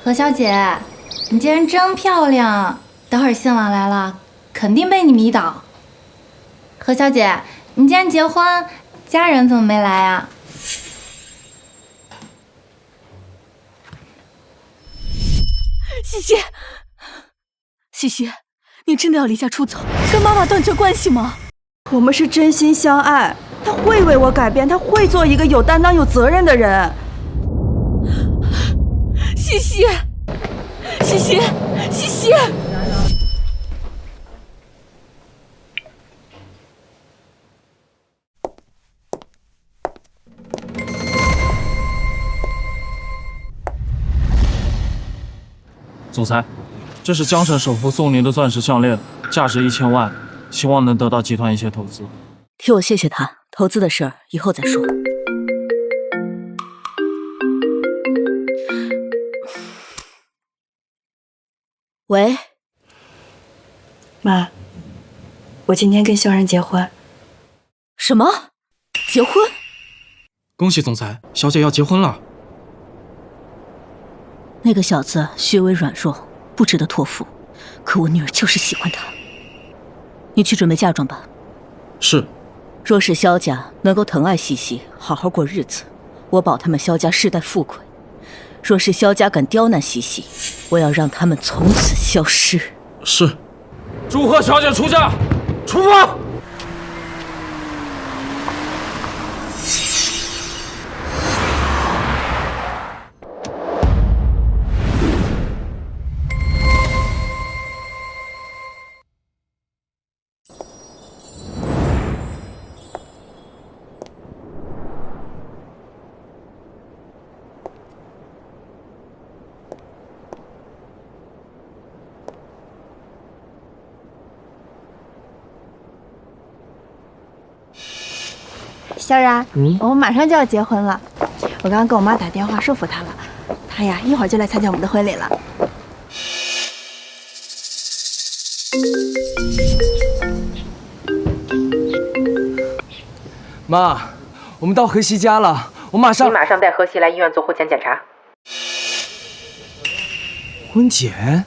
何小姐，你这人真漂亮，等会儿新郎来了，肯定被你迷倒。何小姐，你今天结婚，家人怎么没来啊？西西，西西，你真的要离家出走，跟妈妈断绝关系吗？我们是真心相爱，他会为我改变，他会做一个有担当、有责任的人。西西，西西，西西。总裁，这是江省首富送您的钻石项链，价值1000万，希望能得到集团一些投资。替我谢谢他，投资的事儿以后再说。喂，妈，我今天跟萧然结婚。什么？结婚？恭喜总裁，小姐要结婚了。那个小子虚伪软弱，不值得托付，可我女儿就是喜欢他。你去准备嫁妆吧。是。若是萧家能够疼爱西西，好好过日子，我保他们萧家世代富贵；若是萧家敢刁难西西，我要让他们从此消失。是。祝贺小姐出嫁，出发！萧然，我们马上就要结婚了，我刚刚跟我妈打电话说服她了，她呀一会儿就来参加我们的婚礼了。妈，我们到河西家了，我马上。你马上带河西来医院做婚前检查。婚检？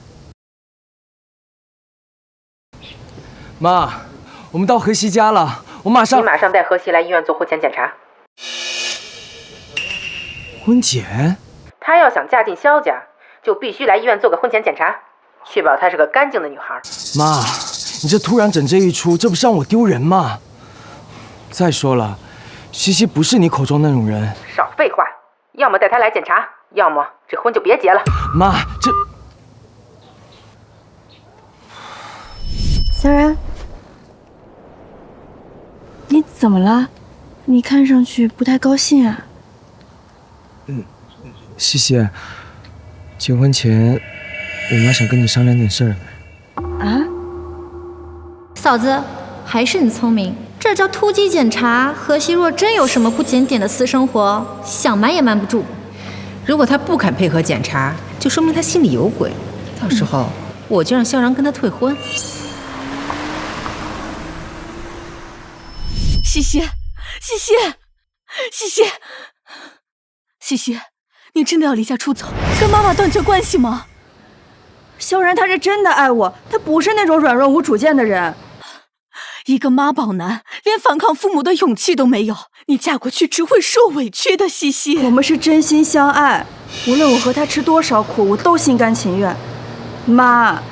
妈，我们到河西家了，我马上。你马上带河西来医院做婚前检查。婚检？她要想嫁进萧家，就必须来医院做个婚前检查，确保她是个干净的女孩。妈，你这突然整这一出，这不是让我丢人吗？再说了，西西不是你口中那种人。少废话，要么带她来检查，要么这婚就别结了。妈，这……萧然，你怎么了？你看上去不太高兴啊。西西，结婚前我妈想跟你商量点事儿。啊？嫂子，还是你聪明，这叫突击检查。荷西若真有什么不检点的私生活，想瞒也瞒不住。如果她不肯配合检查，就说明她心里有鬼，到时候我就让萧然跟她退婚。西西，西西，西西，西西，你真的要离家出走，跟妈妈断绝关系吗？萧然他是真的爱我，他不是那种软弱无主见的人。一个妈宝男，连反抗父母的勇气都没有，你嫁过去只会受委屈的，西西。我们是真心相爱，无论我和他吃多少苦，我都心甘情愿。妈，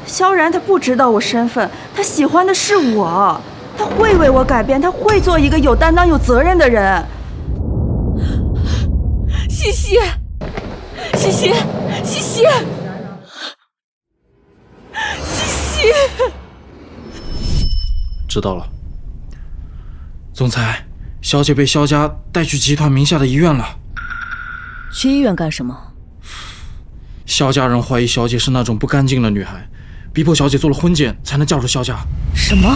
萧然他不知道我身份，他喜欢的是我。他会为我改变，他会做一个有担当、有责任的人。西西，西西，西西，西西。知道了。总裁，小姐被萧家带去集团名下的医院了。去医院干什么？萧家人怀疑小姐是那种不干净的女孩，逼迫小姐做了婚检才能嫁入萧家。什么？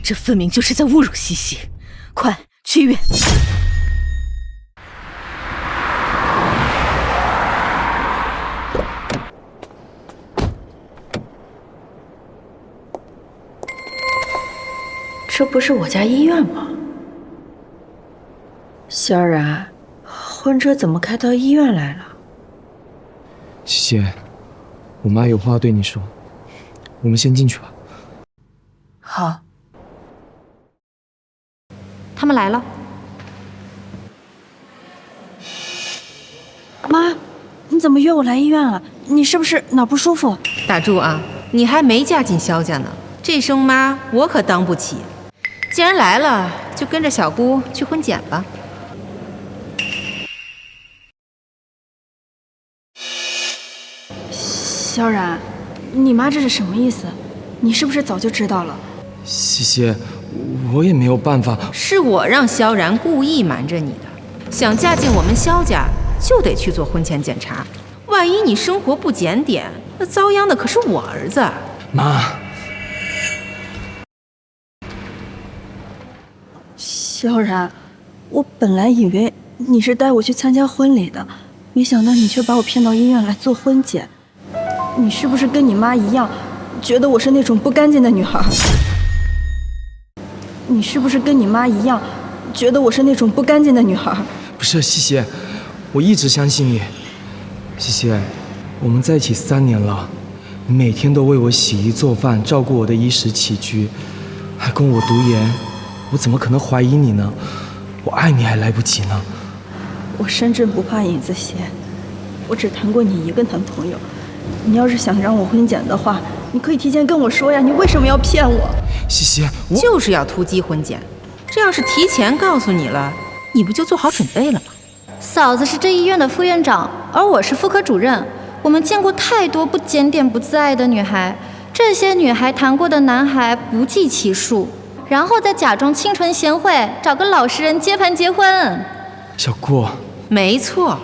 这分明就是在侮辱西西！快去医院！这不是我家医院吗？萧然，婚车怎么开到医院来了？西西，我妈有话要对你说，我们先进去吧。好。他们来了。妈，你怎么约我来医院啊？你是不是哪不舒服？打住啊，你还没嫁进萧家呢，这声妈我可当不起。既然来了，就跟着小姑去婚检吧。萧然，你妈这是什么意思？你是不是早就知道了？西西，我也没有办法。是我让萧然故意瞒着你的，想嫁进我们萧家，就得去做婚前检查。万一你生活不检点，那遭殃的可是我儿子。妈，萧然，我本来以为你是带我去参加婚礼的，没想到你却把我骗到医院来做婚检。你是不是跟你妈一样，觉得我是那种不干净的女孩？你是不是跟你妈一样，觉得我是那种不干净的女孩？不是西西，我一直相信你。西西，我们在一起3年了，你每天都为我洗衣做饭，照顾我的衣食起居，还供我读研，我怎么可能怀疑你呢？我爱你还来不及呢。我身正不怕影子斜，我只谈过你一个男朋友。你要是想让我婚检的话，你可以提前跟我说呀，你为什么要骗我？西西，我就是要突击婚检，这要是提前告诉你了，你不就做好准备了吗？嫂子是这医院的副院长，而我是妇科主任。我们见过太多不检点、不自爱的女孩，这些女孩谈过的男孩不计其数，然后再假装清纯贤惠，找个老实人接盘结婚。小顾，没错，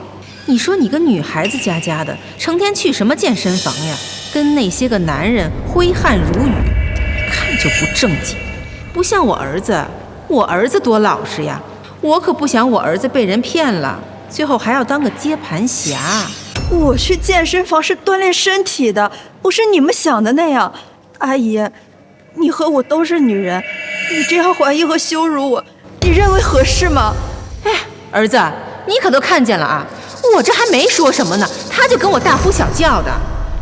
你说你个女孩子家家的，成天去什么健身房呀，跟那些个男人挥汗如雨，看就不正经。不像我儿子，我儿子多老实呀，我可不想我儿子被人骗了，最后还要当个接盘侠。我去健身房是锻炼身体的，不是你们想的那样。阿姨，你和我都是女人，你这样怀疑和羞辱我，你认为合适吗？哎，儿子，你可都看见了啊！我这还没说什么呢，他就跟我大呼小叫的，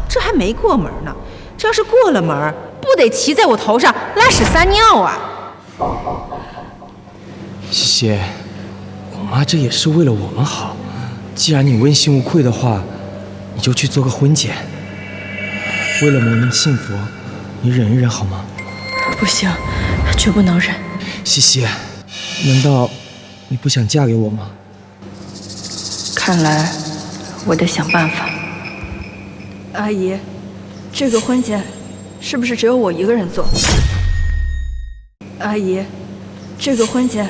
这还没过门呢。这要是过了门，不得骑在我头上拉屎撒尿啊！西西，我妈这也是为了我们好。既然你问心无愧的话，你就去做个婚检。为了我们的幸福，你忍一忍好吗？不行，绝不能忍。西西，难道你不想嫁给我吗？看来我得想办法。阿姨，这个婚检是不是只有我一个人做？阿姨，这个婚检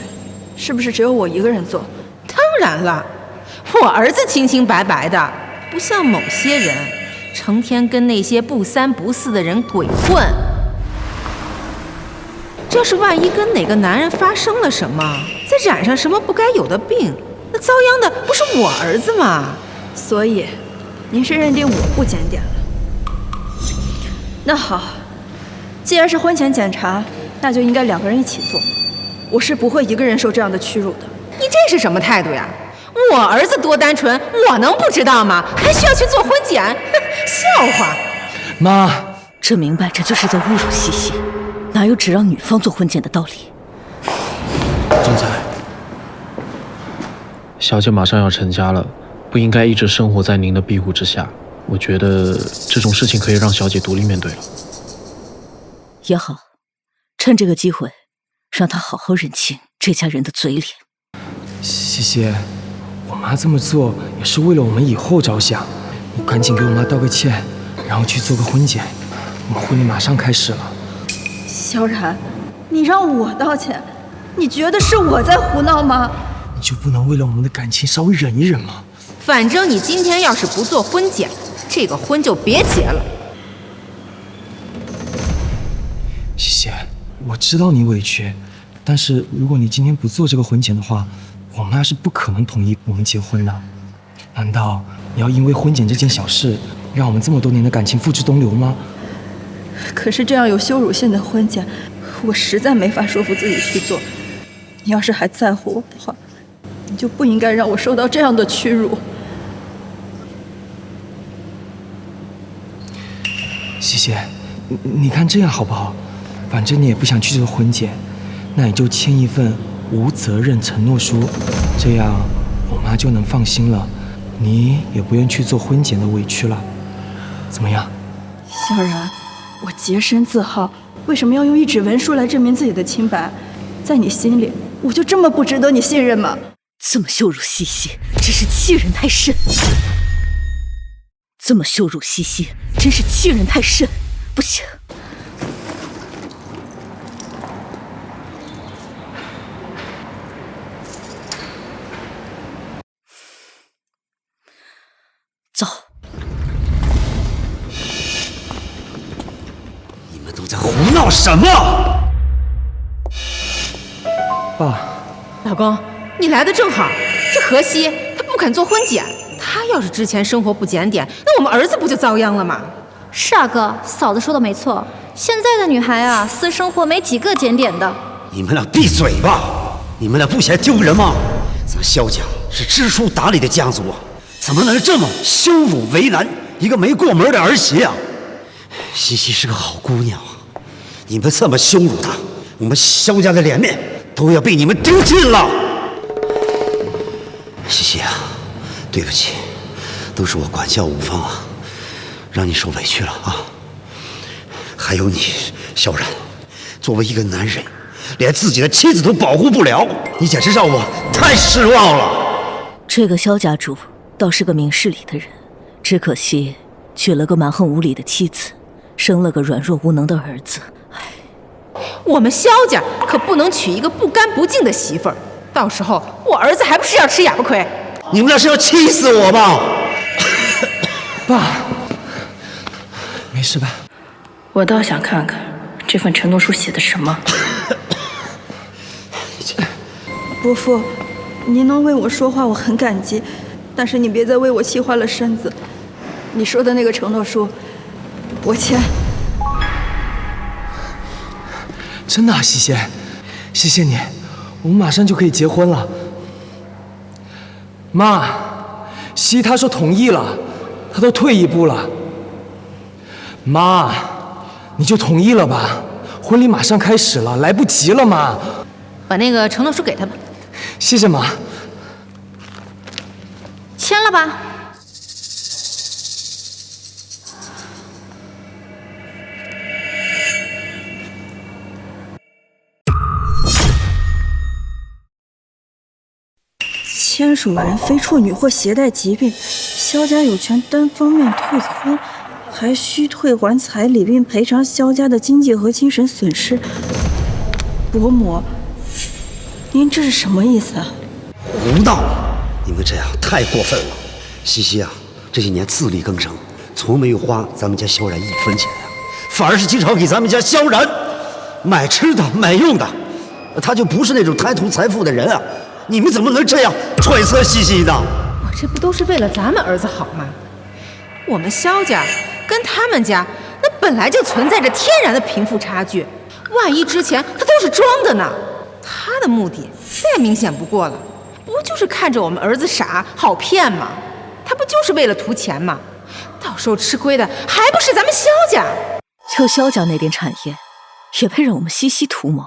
是不是只有我一个人做？当然了，我儿子清清白白的，不像某些人，成天跟那些不三不四的人鬼混。这要是万一跟哪个男人发生了什么，再染上什么不该有的病，那遭殃的不是我儿子吗？所以，您是认定我不检点了？那好，既然是婚前检查，那就应该2个人一起做。我是不会一个人受这样的屈辱的。你这是什么态度呀？我儿子多单纯，我能不知道吗？还需要去做婚检？笑话！妈，这明摆着就是在侮辱西西，哪有只让女方做婚检的道理？总裁，小姐马上要成家了，不应该一直生活在您的庇护之下。我觉得这种事情可以让小姐独立面对了。也好，趁这个机会，让她好好认清这家人的嘴脸。西西，我妈这么做也是为了我们以后着想。你赶紧给我妈道个歉，然后去做个婚检。我们婚礼马上开始了。萧然，你让我道歉，你觉得是我在胡闹吗？你就不能为了我们的感情稍微忍一忍吗？反正你今天要是不做婚检，这个婚就别结了。西西，我知道你委屈，但是如果你今天不做这个婚检的话，我妈是不可能同意我们结婚的。难道你要因为婚检这件小事，让我们这么多年的感情付之东流吗？可是这样有羞辱性的婚检，我实在没法说服自己去做。你要是还在乎我的话，你就不应该让我受到这样的屈辱。西西，你看这样好不好？反正你也不想去做婚检，那你就签一份无责任承诺书，这样我妈就能放心了，你也不用去做婚检的委屈了，怎么样？萧然，我洁身自好，为什么要用一纸文书来证明自己的清白？在你心里，我就这么不值得你信任吗？这么羞辱西西，真是欺人太甚！这么羞辱西西，真是欺人太甚！不行，走。你们都在胡闹什么？爸，老公，你来的正好。这荷西她不肯做婚检，她要是之前生活不检点，那我们儿子不就遭殃了吗？是啊，哥，嫂子说的没错，现在的女孩啊，私生活没几个检点的。你们俩闭嘴吧！你们俩不嫌丢人吗？咱萧家是知书达理的家族啊，怎么能这么羞辱为难一个没过门的儿媳啊？西西是个好姑娘啊，你们这么羞辱她，我们萧家的脸面都要被你们丢尽了。西西啊，对不起，都是我管教无方啊，让你受委屈了啊。还有你，萧然，作为一个男人，连自己的妻子都保护不了，你简直让我太失望了。这个萧家主倒是个明事理的人，只可惜娶了个蛮横无理的妻子，生了个软弱无能的儿子。我们萧家可不能娶一个不干不净的媳妇儿，到时候我儿子还不是要吃哑巴亏？你们俩是要气死我吧？爸，没事吧？我倒想看看这份承诺书写的什么。伯父，您能为我说话，我很感激，但是你别再为我气坏了身子。你说的那个承诺书，我签。真的啊，西西，谢谢你，我们马上就可以结婚了。妈，西她说同意了，她都退一步了。妈，你就同意了吧，婚礼马上开始了，来不及了嘛。把那个承诺书给他吧。谢谢妈。签了吧。签署人非处女或携带疾病，萧家有权单方面退婚，还需退还彩礼并赔偿萧家的经济和精神损失。伯母，您这是什么意思啊？胡闹！你们这样太过分了。西西啊，这些年自力更生，从没有花咱们家萧然一分钱呀，反而是经常给咱们家萧然买吃的买用的，他就不是那种贪图财富的人啊。你们怎么能这样揣测西西呢？我这不都是为了咱们儿子好吗？我们萧家跟他们家那本来就存在着天然的贫富差距，万一之前他都是装的呢？他的目的再明显不过了，不就是看着我们儿子傻好骗吗？他不就是为了图钱吗？到时候吃亏的还不是咱们萧家？就萧家那点产业，也配让我们西西图谋？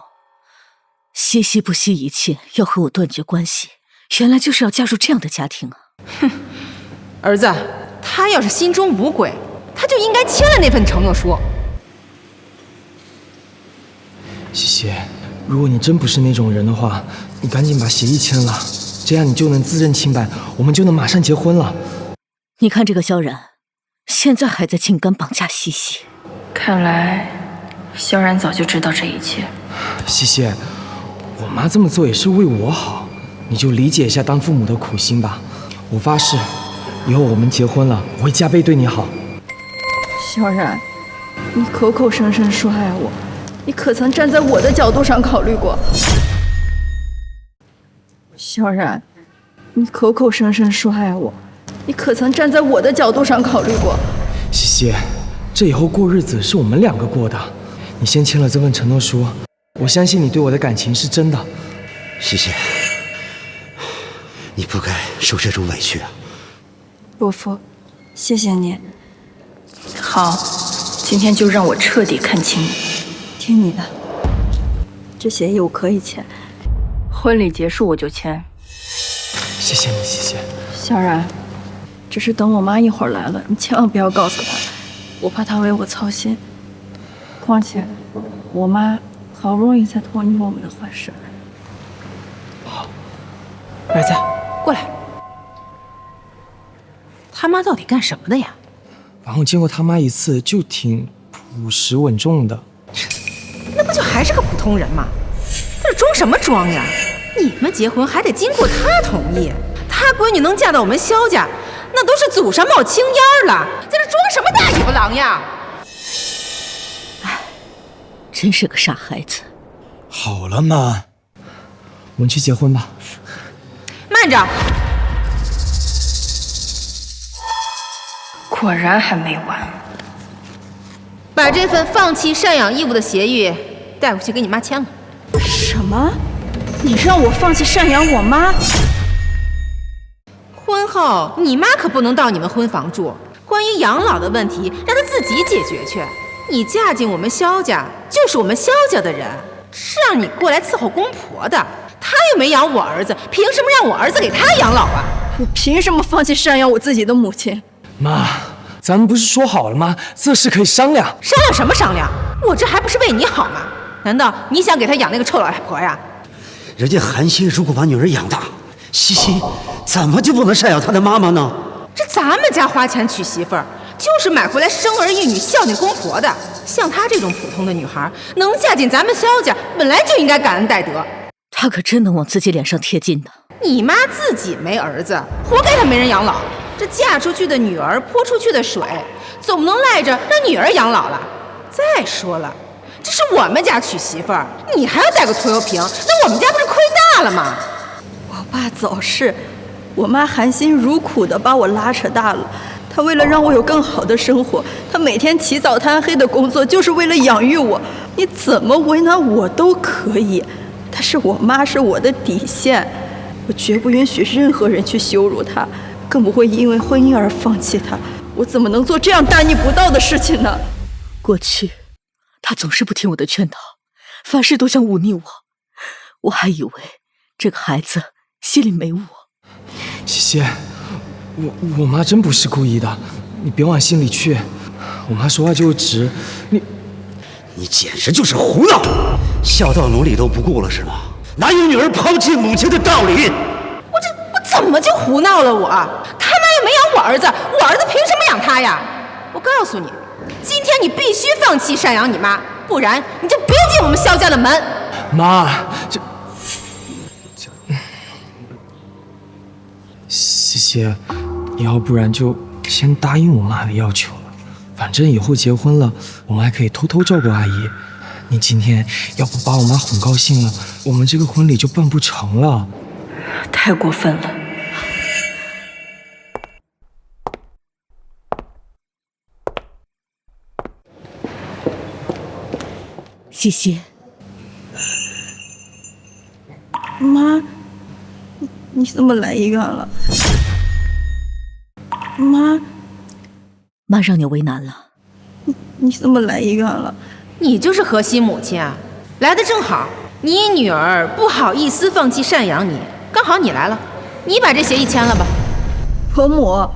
西西不惜一切要和我断绝关系，原来就是要嫁入这样的家庭啊！哼，儿子，他要是心中无鬼，他就应该签了那份承诺书。西西，如果你真不是那种人的话，你赶紧把协议签了，这样你就能自认清白，我们就能马上结婚了。你看这个萧然，现在还在竟敢绑架西西，看来萧然早就知道这一切。西西，我妈这么做也是为我好，你就理解一下当父母的苦心吧。我发誓，以后我们结婚了，我会加倍对你好。萧然，你口口声声说爱我，你可曾站在我的角度上考虑过？萧然，你口口声声说爱我，你可曾站在我的角度上考虑过？西西，这以后过日子是我们两个过的，你先签了这份承诺书，我相信你对我的感情是真的。西西，你不该受这种委屈啊。伯父，谢谢你。好，既今天就让我彻底看清你。听你的，这协议我可以签。婚礼结束我就签。谢谢你，谢谢。小然，只是等我妈一会儿来了，你千万不要告诉她，我怕她为我操心。况且，我妈好不容易才同意我们的婚事。好，儿子，过来。他妈到底干什么的呀？反正我见过他妈一次，就挺朴实稳重的。那不就还是个普通人吗？在这装什么装呀？你们结婚还得经过他同意，他闺女能嫁到我们萧家，那都是祖上冒青烟了，在这装什么大尾巴狼呀？真是个傻孩子。好了嘛，我们去结婚吧。慢着，果然还没完。把这份放弃赡养义务的协议带回去给你妈签了。什么？你让我放弃赡养我妈？婚后你妈可不能到你们婚房住，关于养老的问题让她自己解决去。你嫁进我们萧家，就是我们萧家的人，是让你过来伺候公婆的。她又没养我儿子，凭什么让我儿子给她养老啊？我凭什么放弃赡养我自己的母亲？妈，咱们不是说好了吗？这事可以商量。商量什么商量？我这还不是为你好吗？难道你想给她养那个臭老婆呀？人家韩熙如果把女儿养大，西西怎么就不能赡养她的妈妈呢？这咱们家花钱娶媳妇儿，就是买回来生儿育女、孝敬公婆的。像她这种普通的女孩，能嫁进咱们萧家，本来就应该感恩戴德。她可真能往自己脸上贴金呢。你妈自己没儿子，活该她没人养老。这嫁出去的女儿泼出去的水，总不能赖着让女儿养老了。再说了，这是我们家娶媳妇儿，你还要带个拖油瓶，那我们家不是亏大了吗？我爸早逝，我妈含辛茹苦地把我拉扯大了。她为了让我有更好的生活，她每天起早贪黑的工作，就是为了养育我。你怎么为难我都可以，她是我妈，是我的底线，我绝不允许任何人去羞辱她，更不会因为婚姻而放弃她。我怎么能做这样大逆不道的事情呢？过去，她总是不听我的劝导，凡事都想忤逆我。我还以为这个孩子心里没我。西西，我妈真不是故意的，你别往心里去。我妈说话就直，你简直就是胡闹，孝道奴隶都不顾了是吗？哪有女儿抛弃母亲的道理？我怎么就胡闹了我？他妈又没养我儿子，我儿子凭什么养他呀？我告诉你，今天你必须放弃赡养你妈，不然你就别进我们萧家的门。妈，西西，要不然就先答应我妈的要求了。反正以后结婚了，我们还可以偷偷照顾阿姨。你今天要不把我妈哄高兴了，我们这个婚礼就办不成了。太过分了。西西，妈，你怎么来医院了？妈让你为难了。你怎么来医院了？你就是荷西母亲啊，来的正好。你女儿不好意思放弃赡养你，刚好你来了，你把这协议签了吧。婆母，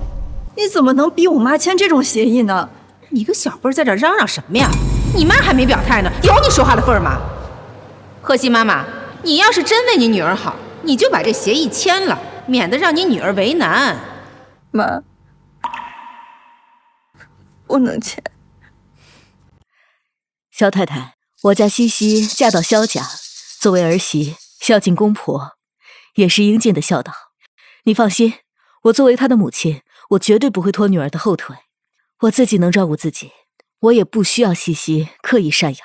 你怎么能逼我妈签这种协议呢？你个小辈在这嚷嚷什么呀？你妈还没表态呢，有你说话的份儿吗？荷西妈妈，你要是真为你女儿好，你就把这协议签了，免得让你女儿为难。妈，不能签。萧太太，我家西西嫁到萧家，作为儿媳孝敬公婆，也是应尽的孝道。你放心，我作为她的母亲，我绝对不会拖女儿的后腿。我自己能照顾自己，我也不需要西西刻意赡养。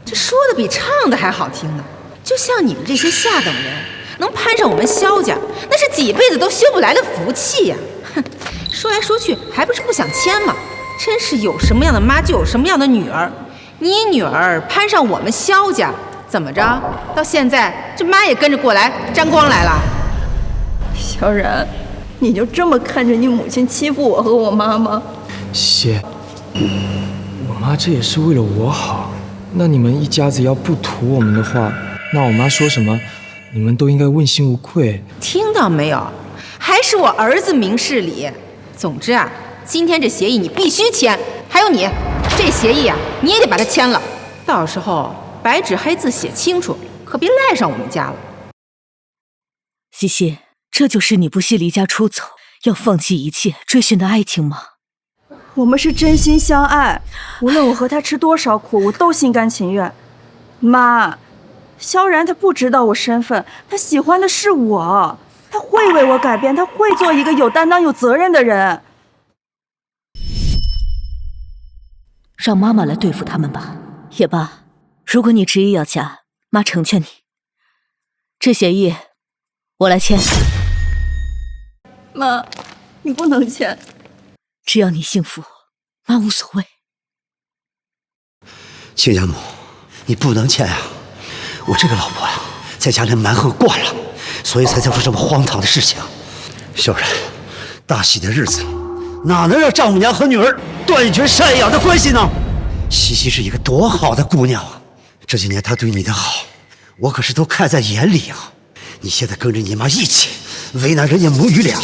这说的比唱的还好听呢。就像你们这些下等人，能攀上我们萧家，那是几辈子都修不来的福气呀！哼，说来说去还不是不想签嘛。真是有什么样的妈就有什么样的女儿。你女儿攀上我们萧家，怎么着？到现在这妈也跟着过来沾光来了。小然，你就这么看着你母亲欺负我和我妈吗？西西，我妈这也是为了我好。那你们一家子要不图我们的话，那我妈说什么，你们都应该问心无愧。听到没有？还是我儿子明事理。总之啊，今天这协议你必须签。还有你，这协议啊，你也得把它签了。到时候白纸黑字写清楚，可别赖上我们家了。西西，这就是你不惜离家出走，要放弃一切追寻的爱情吗？我们是真心相爱，无论我和他吃多少苦，我都心甘情愿。妈，萧然他不知道我身份，他喜欢的是我，他会为我改变，他会做一个有担当、有责任的人。让妈妈来对付他们吧。也罢，如果你执意要嫁，妈成全你。这协议我来签。妈，你不能签。只要你幸福，妈无所谓。亲家母，你不能签啊！我这个老婆呀，在家里蛮横惯了，所以才做出这么荒唐的事情。萧然，大喜的日子哪能让丈母娘和女儿断绝赡养的关系呢？西西是一个多好的姑娘啊，这几年她对你的好，我可是都看在眼里啊。你现在跟着你妈一起为难人家母女俩，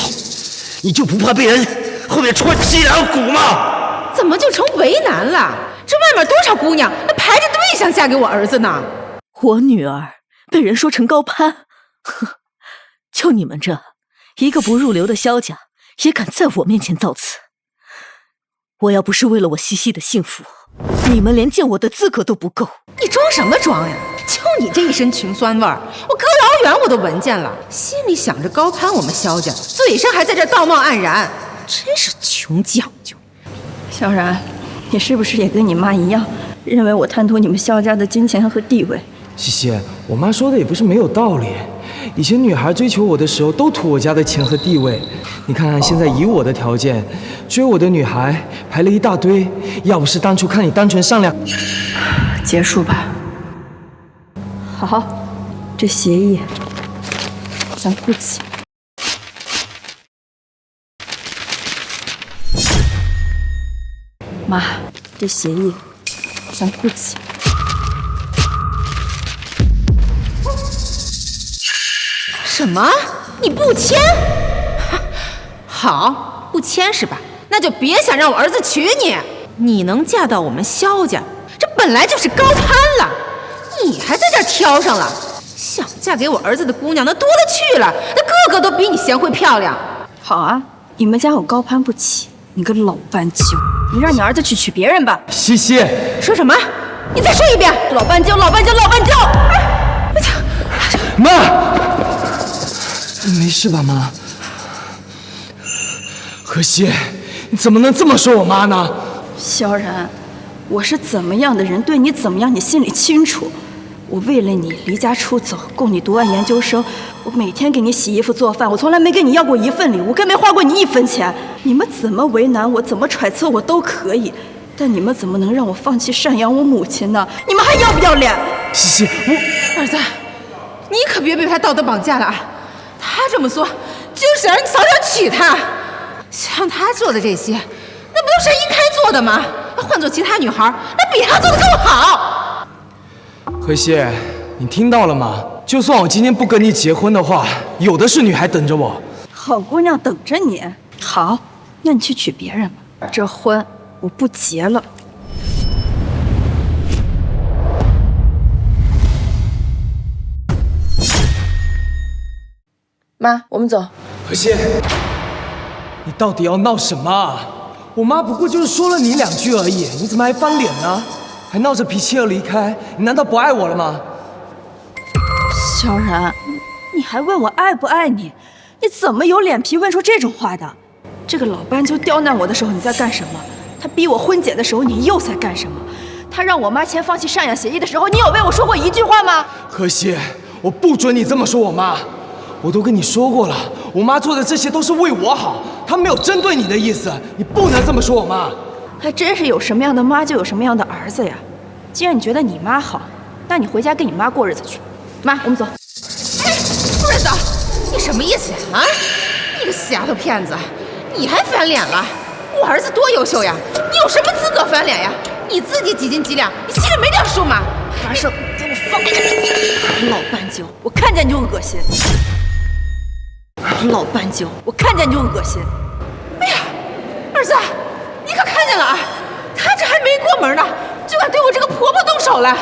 你就不怕被人后面戳脊梁骨吗？怎么就成为难了？这外面多少姑娘，那排着队想嫁给我儿子呢。我女儿被人说成高攀，哼，就你们这一个不入流的萧家，也敢在我面前造次。我要不是为了我西西的幸福，你们连见我的资格都不够。你装什么装呀？就你这一身穷酸味儿，我隔老远我都闻见了。心里想着高攀我们萧家，嘴上还在这道貌岸然，真是穷讲究。萧然，你是不是也跟你妈一样，认为我贪图你们萧家的金钱和地位？西西，我妈说的也不是没有道理。以前女孩追求我的时候，都图我家的钱和地位。你看看现在以我的条件，追我的女孩排了一大堆。要不是当初看你单纯善良，结束吧。好，这协议咱不签。妈，这协议咱不签。什么？你不签？好，不签是吧？那就别想让我儿子娶你。你能嫁到我们萧家，这本来就是高攀了，你还在这儿挑上了。想嫁给我儿子的姑娘那多了去了，那个个都比你贤惠漂亮。好啊，你们家我高攀不起，你个老斑鸠，你让你儿子去娶别人吧。西西，说什么？你再说一遍！老斑鸠，老斑鸠，老斑鸠！妈，你没事吧，妈？何西，你怎么能这么说我妈呢？萧然，我是怎么样的人，对你怎么样，你心里清楚。我为了你离家出走，供你读完研究生，我每天给你洗衣服做饭，我从来没跟你要过一份礼物，更没花过你1分钱。你们怎么为难我，怎么揣测我都可以，但你们怎么能让我放弃赡养我母亲呢？你们还要不要脸？西西，儿子，你可别被他道德绑架了啊！他这么做就是让你早点娶她。像他做的这些，那不都是应该做的吗？换做其他女孩，那比他做的更好。何西，你听到了吗？就算我今天不跟你结婚的话，有的是女孩等着我。好姑娘等着你。好，那你去娶别人吧。这婚我不结了。妈，我们走。何西，你到底要闹什么啊？我妈不过就是说了你2句而已，你怎么还翻脸呢？还闹着脾气要离开，你难道不爱我了吗？萧然，你还问我爱不爱你？你怎么有脸皮问出这种话的？这个老斑鸠刁难我的时候你在干什么？他逼我婚检的时候你又在干什么？他让我妈签放弃赡养协议的时候，你有为我说过1句话吗？何西，我不准你这么说我妈。我都跟你说过了，我妈做的这些都是为我好，她没有针对你的意思，你不能这么说我妈。还真是有什么样的妈就有什么样的儿子呀。既然你觉得你妈好，那你回家跟你妈过日子去。妈，我们走。哎，夫人嫂，你什么意思呀？啊，你个死丫头片子，你还翻脸了？我儿子多优秀呀，你有什么资格翻脸呀？你自己几斤几两，你心里没点数吗？还是给我放开！老斑鸠，我看见你就恶心。老斑鸠，我看见你就恶心。哎呀，儿子，你可看见了啊？他这还没过门呢，就敢对我这个婆婆动手了。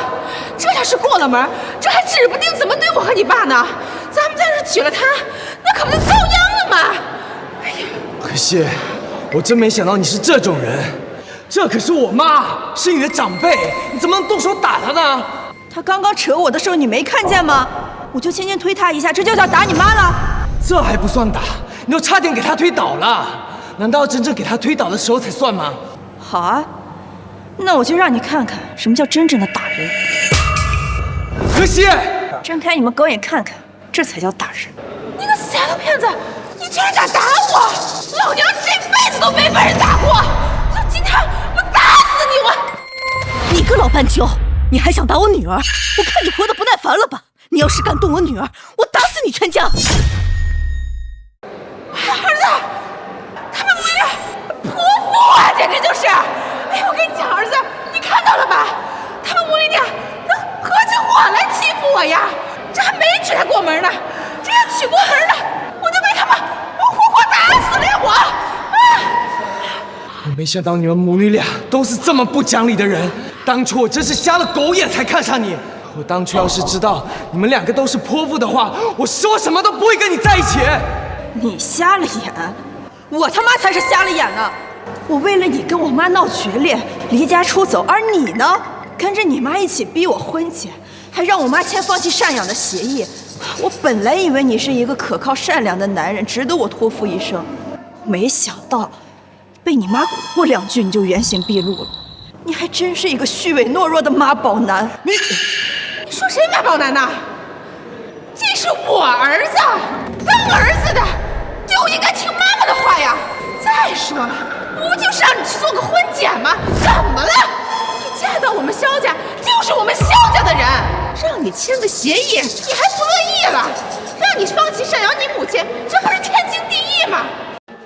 这要是过了门，这还指不定怎么对我和你爸呢。咱们要是娶了她，那可不就遭殃了吗？哎呀，可惜，我真没想到你是这种人。这可是我妈，是你的长辈，你怎么能动手打她呢？他刚刚扯我的时候，你没看见吗？我就轻轻推他一下，这就叫打你妈了？这还不算打，你都差点给她推倒了。难道真正给她推倒的时候才算吗？好啊，那我就让你看看什么叫真正的打人。可惜，睁开你们狗眼看看，这才叫打人。你个小头骗子，你居然敢打我！老娘这辈子都没被人打过，就今天我打死你！你个老斑鸠，你还想打我女儿？我看你活得不耐烦了吧？你要是敢动我女儿，我打死你全家！儿子，他们为了泼妇啊，简直就是！哎呀，我跟你讲，儿子，你看到了吧？他们母女俩能合起伙来欺负我呀！这还没娶她过门呢，这要娶过门了，我就被他们活活打死了呀！我没想到你们母女俩都是这么不讲理的人。当初我真是瞎了狗眼才看上你。我当初要是知道你们两个都是泼妇的话，我说什么都不会跟你在一起。你瞎了眼，我他妈才是瞎了眼呢！我为了你跟我妈闹决裂，离家出走，而你呢，跟着你妈一起逼我婚结，还让我妈签放弃赡养的协议。我本来以为你是一个可靠善良的男人，值得我托付一生，没想到被你妈蛊惑2句你就原形毕露了。你还真是一个虚伪懦弱的妈宝男！你说谁妈宝男呢？这是我儿子，当儿子的就应该听妈妈的话呀。再说了，不就是让你做个婚检吗？怎么了？你嫁到我们萧家，就是我们萧家的人，让你签个协议，你还不乐意了？让你放弃赡养你母亲，这不是天经地义吗？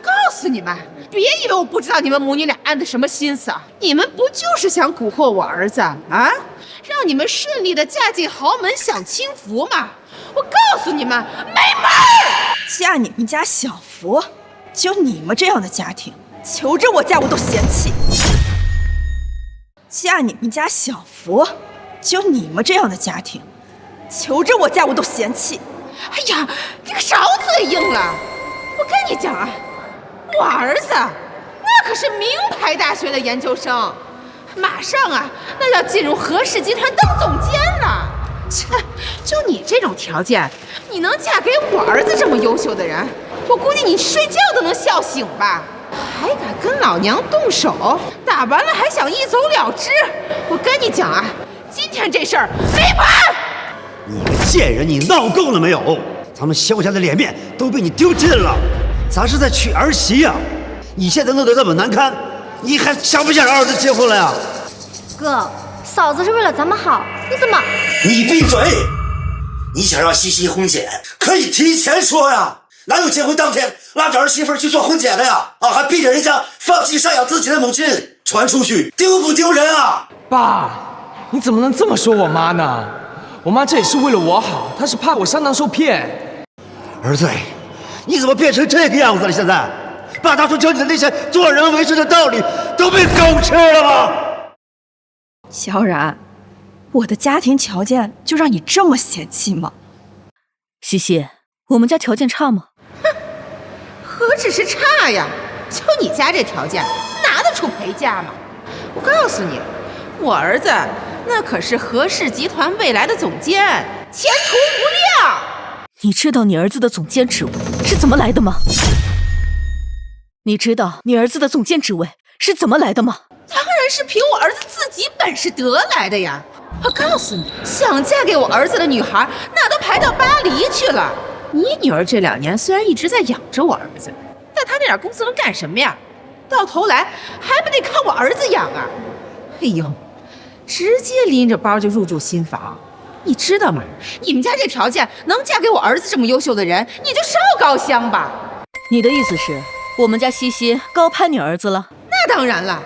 告诉你们，别以为我不知道你们母女俩安的什么心思啊！你们不就是想蛊惑我儿子啊？让你们顺利的嫁进豪门享清福吗？我告诉你们，没门儿！嫁你们家享福？就你们这样的家庭，求着我嫁我都嫌弃。嫁你们家享福？就你们这样的家庭，求着我嫁我都嫌弃。哎呀，你可少嘴硬了！我跟你讲啊，我儿子那可是名牌大学的研究生，马上啊，那要进入和氏集团当总监了。切，就你这种条件，你能嫁给我儿子这么优秀的人？我估计你睡觉都能笑醒吧？还敢跟老娘动手？打完了还想一走了之？我跟你讲啊，今天这事儿没完！你个贱人，你闹够了没有？咱们萧家的脸面都被你丢尽了，咱是在娶儿媳呀！你现在弄得这么难堪，你还想不想让儿子结婚了呀？哥，嫂子是为了咱们好，你怎么……你闭嘴！你想让西西婚检，可以提前说呀，哪有结婚当天拉着儿媳妇去做婚检的呀？还逼着人家放弃赡养自己的母亲，传出去丢不丢人啊？爸，你怎么能这么说我妈呢？我妈这也是为了我好，她是怕我上当受骗。儿子，你怎么变成这个样子了？现在，把当初教你的那些做人为事的道理都被狗吃了吗？萧然，我的家庭条件就让你这么嫌弃吗？西西，我们家条件差吗？哼，何止是差呀！就你家这条件，拿得出陪嫁吗？我告诉你，我儿子那可是和氏集团未来的总监，前途无量。你知道你儿子的总监职位是怎么来的吗？你知道你儿子的总监职位是怎么来的吗？当然是凭我儿子自己本事得来的呀！我告诉你，想嫁给我儿子的女孩，那都排到巴黎去了。你女儿这2年虽然一直在养着我儿子，但她那点工资能干什么呀？到头来还不得靠我儿子养啊！哎呦，直接拎着包就入住新房，你知道吗？你们家这条件能嫁给我儿子这么优秀的人，你就烧高香吧。你的意思是，我们家西西高攀你儿子了？那当然了，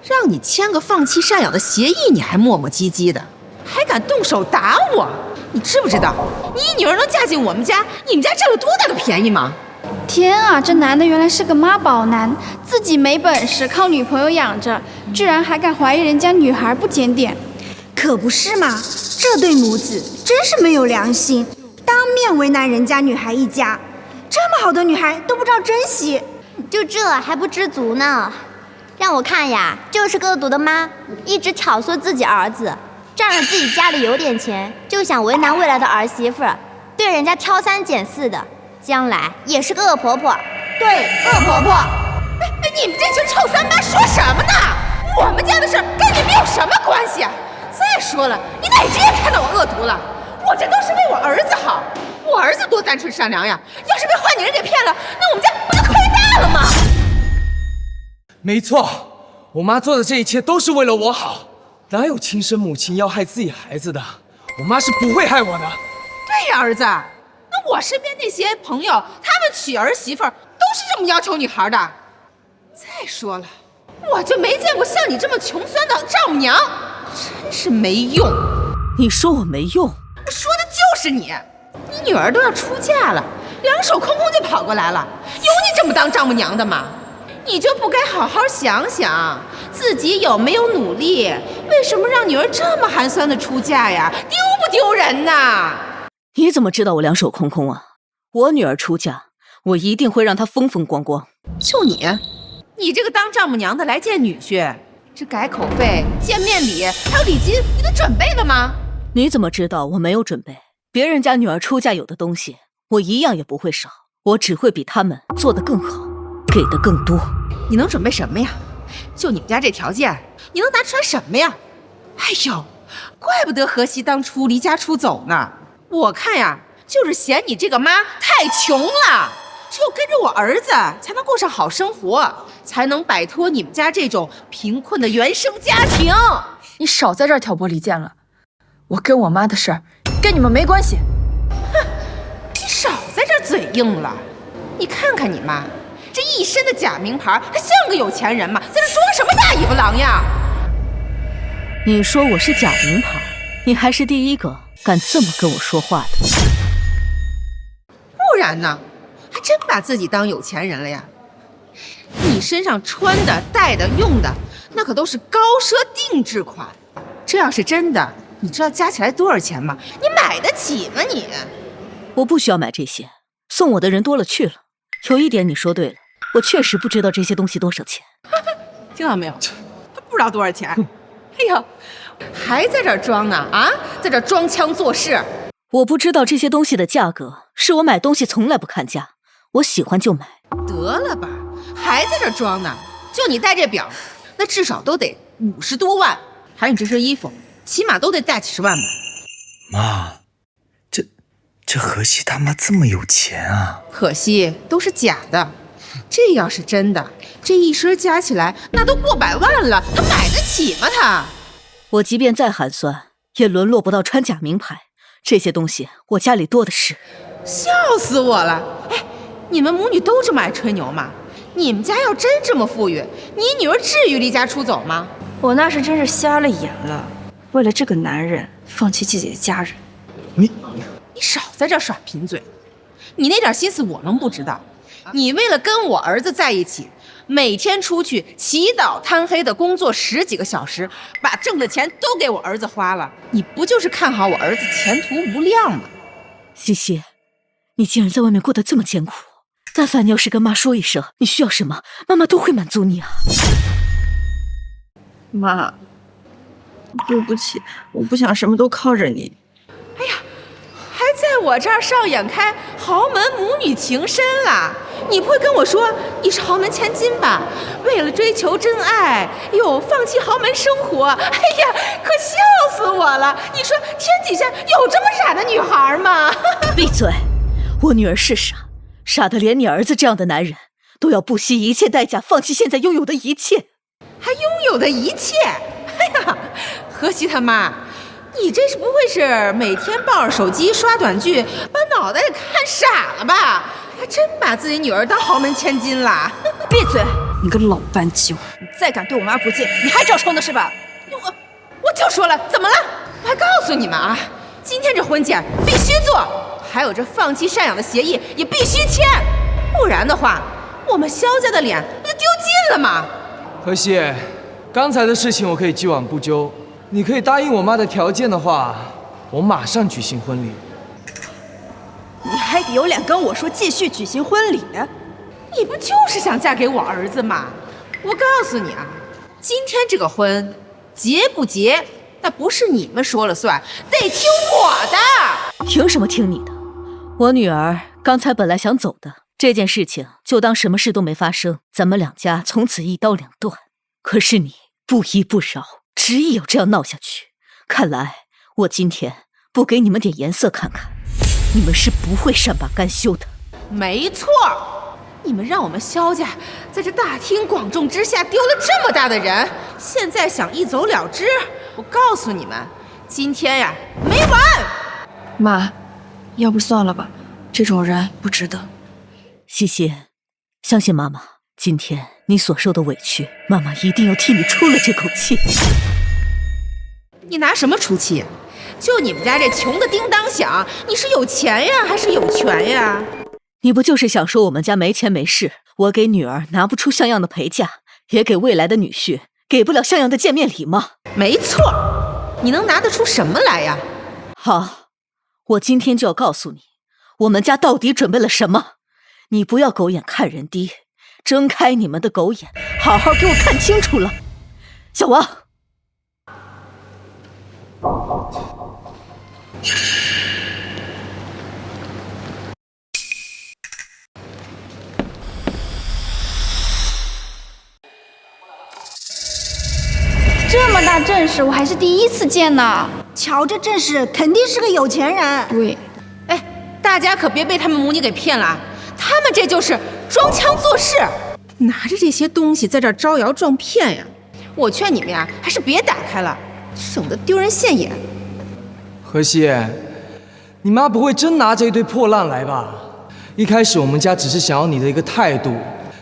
让你签个放弃赡养的协议，你还磨磨唧唧的，还敢动手打我？你知不知道，你女儿能嫁进我们家，你们家占了多大的便宜吗？天啊，这男的原来是个妈宝男，自己没本事，靠女朋友养着，居然还敢怀疑人家女孩不检点。可不是嘛，这对母子真是没有良心，当面为难人家女孩一家，这么好的女孩都不知道珍惜，就这还不知足呢？让我看呀，就是个恶毒的妈，一直挑唆自己儿子，仗着自己家里有点钱，就想为难未来的儿媳妇，对人家挑三拣四的，将来也是个恶婆婆。对，恶婆婆。你们这群臭三八说什么呢？我们家的事跟你们有什么关系啊？再说了，你哪只眼看到我恶毒了？我这都是为我儿子好，我儿子多单纯善良呀！要是被坏女人给骗了，那我们家不就亏大了吗？没错，我妈做的这一切都是为了我好，哪有亲生母亲要害自己孩子的？我妈是不会害我的。对呀，儿子，那我身边那些朋友，他们娶儿媳妇都是这么要求女孩的。再说了，我就没见过像你这么穷酸的丈母娘，真是没用。你说我没用？说的就是你，你女儿都要出嫁了，两手空空就跑过来了，有你这么当丈母娘的吗？你就不该好好想想自己有没有努力？为什么让女儿这么寒酸的出嫁呀？丢不丢人呐？你怎么知道我两手空空啊？我女儿出嫁，我一定会让她风风光光。就你这个当丈母娘的来见女婿，这改口费、见面礼还有礼金，你都准备了吗？你怎么知道我没有准备？别人家女儿出嫁有的东西，我一样也不会少，我只会比他们做得更好，给的更多。你能准备什么呀？就你们家这条件，你能拿出来什么呀？哎呦，怪不得荷西当初离家出走呢。我看呀，就是嫌你这个妈太穷了，只有跟着我儿子才能过上好生活，才能摆脱你们家这种贫困的原生家庭。你少在这儿挑拨离间了，我跟我妈的事儿跟你们没关系。哼，你少在这儿嘴硬了。你看看你妈，这一身的假名牌，她像个有钱人吗？在这装什么大尾巴狼呀？你说我是假名牌，你还是第一个敢这么跟我说话的。不然呢？还真把自己当有钱人了呀？你身上穿的、戴的、用的，那可都是高奢定制款。这要是真的，你知道加起来多少钱吗？你买得起吗你？我不需要买这些，送我的人多了去了。有一点你说对了，我确实不知道这些东西多少钱。听到没有？他不知道多少钱。哎呦，还在这儿装呢啊！在这儿装腔作势。我不知道这些东西的价格，是我买东西从来不看价，我喜欢就买。得了吧，还在这儿装呢？就你戴这表，那至少都得50多万，还有你这身衣服，起码都得大几十万吧。妈，这荷西他妈这么有钱啊？可惜都是假的，这要是真的，这一身加起来那都过百万了，他买得起吗他？我即便再寒酸，也沦落不到穿假名牌。这些东西我家里多的是。笑死我了！哎，你们母女都这么爱吹牛吗？你们家要真这么富裕，你女儿至于离家出走吗？我那是真是瞎了眼了，为了这个男人放弃自己的家人。你少在这耍贫嘴，你那点心思我能不知道？你为了跟我儿子在一起，每天出去起早贪黑的工作10几个小时，把挣的钱都给我儿子花了，你不就是看好我儿子前途无量吗？西西，你竟然在外面过得这么艰苦，但凡你要是跟妈说一声你需要什么，妈妈都会满足你啊。妈，对不起，我不想什么都靠着你。哎呀，还在我这儿上演开豪门母女情深啦！你不会跟我说你是豪门千金吧？为了追求真爱，又放弃豪门生活，哎呀，可笑死我了！你说天底下有这么傻的女孩吗？闭嘴！我女儿是傻得连你儿子这样的男人都要不惜一切代价放弃现在拥有的一切，还拥有的一切。哎呀，荷西他妈，你这是不会是每天抱着手机刷短剧，把脑袋给看傻了吧？还真把自己女儿当豪门千金了。闭嘴！你个老斑鸠，你再敢对我妈不敬，你还找抽呢是吧？我就说了，怎么了？我还告诉你们啊，今天这婚戒必须做，还有这放弃赡养的协议也必须签，不然的话，我们萧家的脸不就丢尽了吗？荷西，刚才的事情我可以既往不咎。你可以答应我妈的条件的话，我马上举行婚礼。你还有脸跟我说继续举行婚礼？你不就是想嫁给我儿子吗？我告诉你啊，今天这个婚结不结，那不是你们说了算，得听我的。凭什么听你的？我女儿刚才本来想走的，这件事情就当什么事都没发生，咱们两家从此一刀两断。可是你不依不饶，执意要这样闹下去。看来我今天不给你们点颜色看看，你们是不会善罢甘休的。没错，你们让我们萧家在这大庭广众之下丢了这么大的人，现在想一走了之，我告诉你们，今天呀没完。妈，要不算了吧，这种人不值得。西西，相信妈妈，今天你所受的委屈，妈妈一定要替你出了这口气。你拿什么出气？就你们家这穷的叮当响，你是有钱呀还是有权呀？你不就是想说我们家没钱没势，我给女儿拿不出像样的陪嫁，也给未来的女婿给不了像样的见面礼吗？没错，你能拿得出什么来呀？好，我今天就要告诉你，我们家到底准备了什么。你不要狗眼看人低，睁开你们的狗眼，好好给我看清楚了。小王，这么大阵势，我还是第一次见呢。瞧这阵势，肯定是个有钱人。对，哎，大家可别被他们母女给骗了，他们这就是装腔作势，拿着这些东西在这儿招摇撞骗呀！我劝你们呀，还是别打开了，省得丢人现眼。荷西，你妈不会真拿着一堆破烂来吧？一开始我们家只是想要你的一个态度，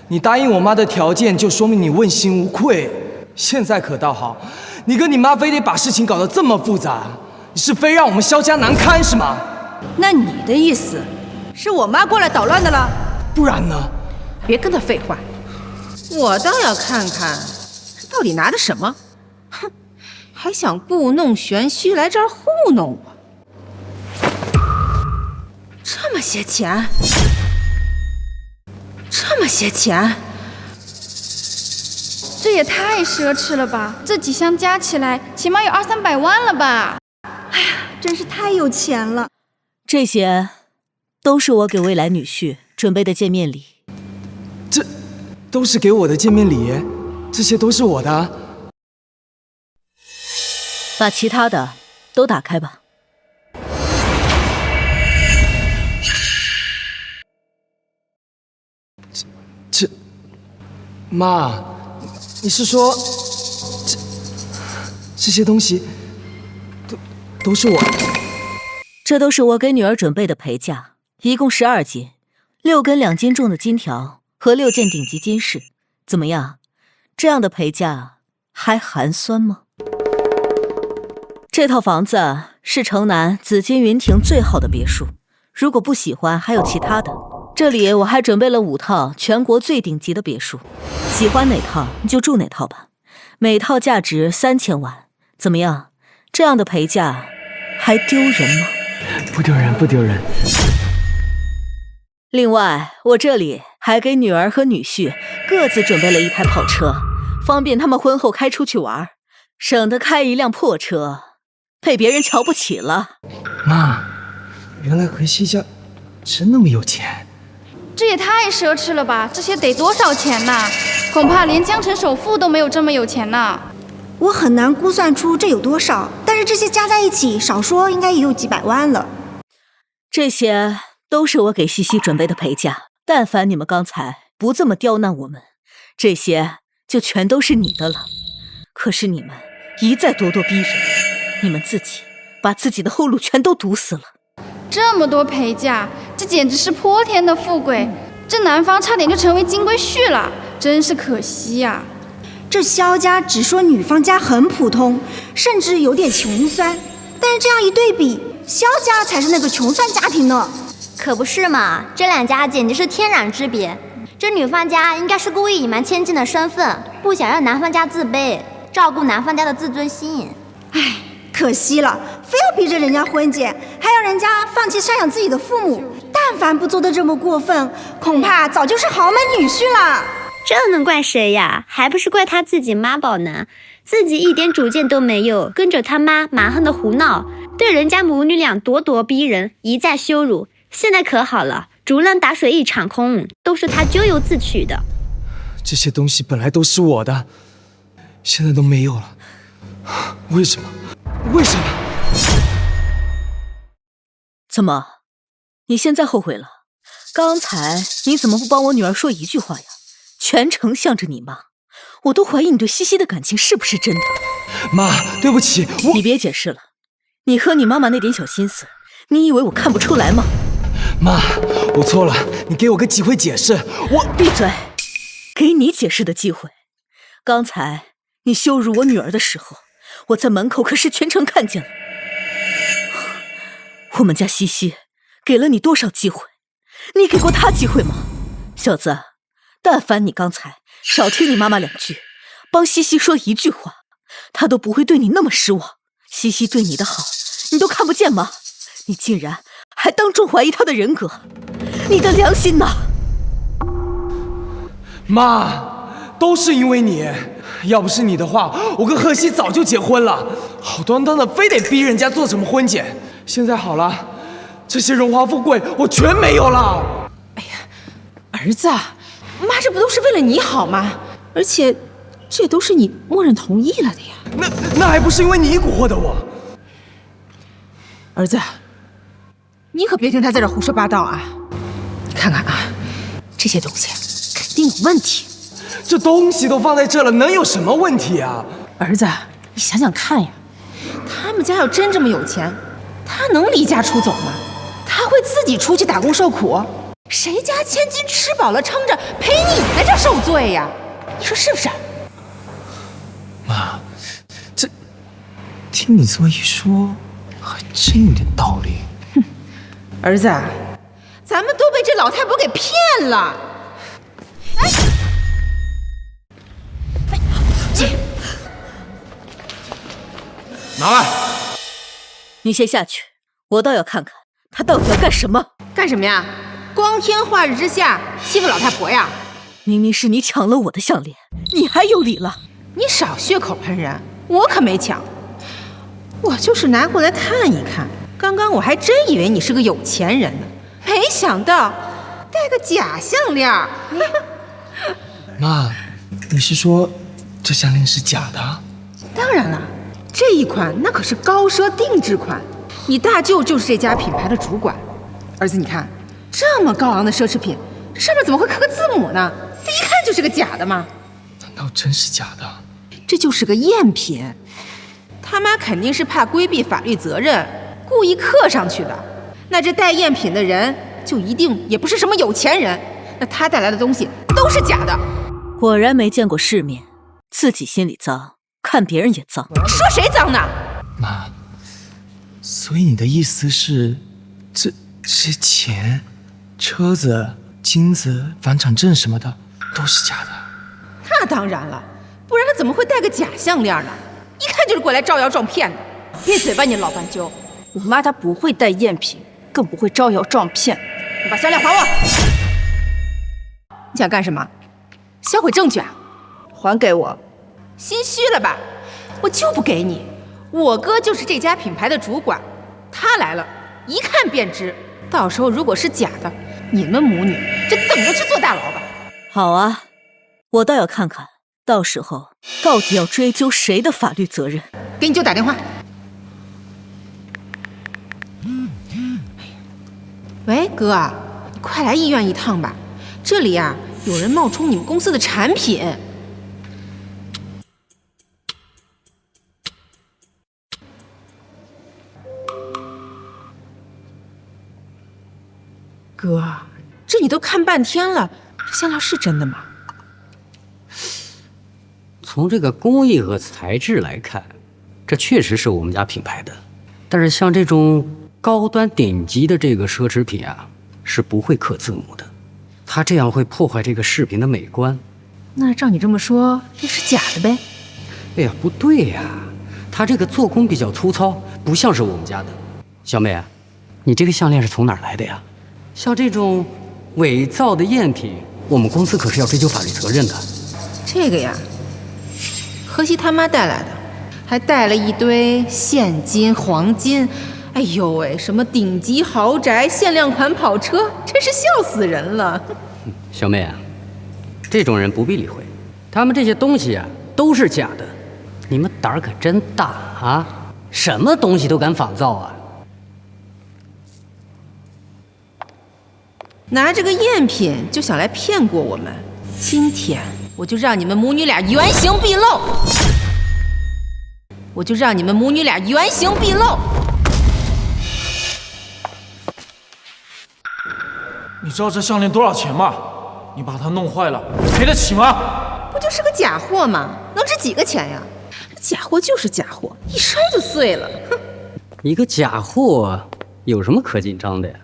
你答应我妈的条件，就说明你问心无愧。现在可倒好，你跟你妈非得把事情搞得这么复杂，你是非让我们萧家难堪是吗？那你的意思是我妈过来捣乱的了？不然呢？别跟他废话，我倒要看看到底拿的什么。哼，还想故弄玄虚来这儿糊弄我？这么些钱，这么些钱！这也太奢侈了吧！这几箱加起来，起码有200-300万了吧？哎呀，真是太有钱了。这些都是我给未来女婿准备的见面礼。这都是给我的见面礼，这些都是我的。把其他的都打开吧。这，妈，你是说这些东西都是我的？这都是我给女儿准备的陪嫁，一共12斤，6根2斤重的金条和6件顶级金饰。怎么样？这样的陪嫁还寒酸吗？这套房子是城南紫金云亭最好的别墅，如果不喜欢还有其他的。这里我还准备了5套全国最顶级的别墅，喜欢哪套你就住哪套吧，每套价值3000万。怎么样？这样的陪嫁还丢人吗？不丢人，不丢人。另外，我这里还给女儿和女婿各自准备了1台跑车，方便他们婚后开出去玩，省得开一辆破车被别人瞧不起了。妈，原来荷西家真那么有钱。这也太奢侈了吧！这些得多少钱呐？恐怕连江城首富都没有这么有钱呢。我很难估算出这有多少，但是这些加在一起，少说应该也有几百万了。这些都是我给西西准备的陪嫁，但凡你们刚才不这么刁难我们，这些就全都是你的了。可是你们一再咄咄逼人，你们自己把自己的后路全都堵死了。这么多陪嫁，这简直是泼天的富贵！这男方差点就成为金龟婿了，真是可惜呀。这萧家只说女方家很普通，甚至有点穷酸，但是这样一对比，萧家才是那个穷酸家庭呢。可不是嘛，这两家简直是天壤之别。这女方家应该是故意隐瞒千金的身份，不想让男方家自卑，照顾男方家的自尊心。唉，可惜了，非要逼着人家婚结，还要人家放弃赡养自己的父母。但凡不做得这么过分，恐怕早就是豪门女婿了。这能怪谁呀？还不是怪他自己妈宝男，自己一点主见都没有，跟着他妈蛮横的胡闹，对人家母女俩咄咄逼人，一再羞辱。现在可好了，竹篮打水一场空，都是他咎由自取的。这些东西本来都是我的，现在都没有了，为什么？为什么？怎么，你现在后悔了？刚才你怎么不帮我女儿说一句话呀？全程向着你妈，我都怀疑你对西西的感情是不是真的。妈，对不起，你别解释了，你和你妈妈那点小心思，你以为我看不出来吗？妈，我错了，你给我个机会解释。我闭嘴，给你解释的机会。刚才你羞辱我女儿的时候，我在门口可是全程看见了。我们家西西给了你多少机会，你给过她机会吗？小子，但凡你刚才少听你妈妈两句，帮西西说一句话，她都不会对你那么失望。西西对你的好，你都看不见吗？你竟然还当众怀疑她的人格，你的良心呢？妈，都是因为你，要不是你的话，我跟贺西早就结婚了。好端端的非得逼人家做什么婚检，现在好了，这些荣华富贵我全没有了。哎呀，儿子，妈这不都是为了你好吗？而且这都是你默认同意了的呀。那还不是因为你蛊惑的我？儿子，你可别听他在这胡说八道啊！你看看啊，这些东西肯定有问题。这东西都放在这了，能有什么问题啊？儿子，你想想看呀，他们家要真这么有钱，他能离家出走吗？他会自己出去打工受苦？谁家千金吃饱了撑着，陪你在这受罪呀？你说是不是？妈，这听你这么一说，还真有点道理。哼，儿子，咱们都被这老太婆给骗了。哎，姐，拿来！你先下去，我倒要看看他到底要干什么。干什么呀？光天化日之下欺负老太婆呀？明明是你抢了我的项链，你还有理了？你少血口喷人，我可没抢，我就是拿过来看一看。刚刚我还真以为你是个有钱人呢，没想到戴个假项链。妈，你是说这项链是假的？当然了，这一款那可是高奢定制款，你大舅就是这家品牌的主管。儿子，你看这么高昂的奢侈品，上面怎么会刻个字母呢？这一看就是个假的嘛。难道真是假的？这就是个赝品，他妈肯定是怕规避法律责任，故意刻上去的。那这带赝品的人就一定也不是什么有钱人，那他带来的东西都是假的。果然没见过世面，自己心里脏，看别人也脏。说谁脏呢？妈，所以你的意思是，这些钱、车子、金子、房产证什么的都是假的？那当然了，不然他怎么会戴个假项链呢？一看就是过来招摇撞骗的。闭嘴吧你老斑鸠！我妈她不会带赝品，更不会招摇撞骗。你把项链还我！你想干什么？销毁证据啊？还给我！心虚了吧？我就不给你。我哥就是这家品牌的主管，他来了，一看便知。到时候如果是假的，你们母女就等着去坐大牢吧。好啊，我倒要看看，到时候到底要追究谁的法律责任。给你舅打电话。喂，哥，你快来医院一趟吧，这里呀有人冒充你们公司的产品。哥，这你都看半天了，这项链是真的吗？从这个工艺和材质来看，这确实是我们家品牌的。但是像这种高端顶级的这个奢侈品啊，是不会刻字母的，它这样会破坏这个饰品的美观。那照你这么说，这是假的呗？哎呀，不对呀，它这个做工比较粗糙，不像是我们家的。小妹啊，你这个项链是从哪儿来的呀？像这种伪造的赝品，我们公司可是要追究法律责任的。这个呀，荷西他妈带来的，还带了一堆现金、黄金。哎呦喂，什么顶级豪宅、限量款跑车，真是笑死人了。小妹啊，这种人不必理会，他们这些东西啊都是假的。你们胆儿可真大啊！什么东西都敢仿造啊！拿这个赝品就想来骗过我们，今天我就让你们母女俩原形毕露！我就让你们母女俩原形毕露！你知道这项链多少钱吗？你把它弄坏了，赔得起吗？不就是个假货吗？能值几个钱呀？假货就是假货，一摔就碎了。哼！一个假货有什么可紧张的呀？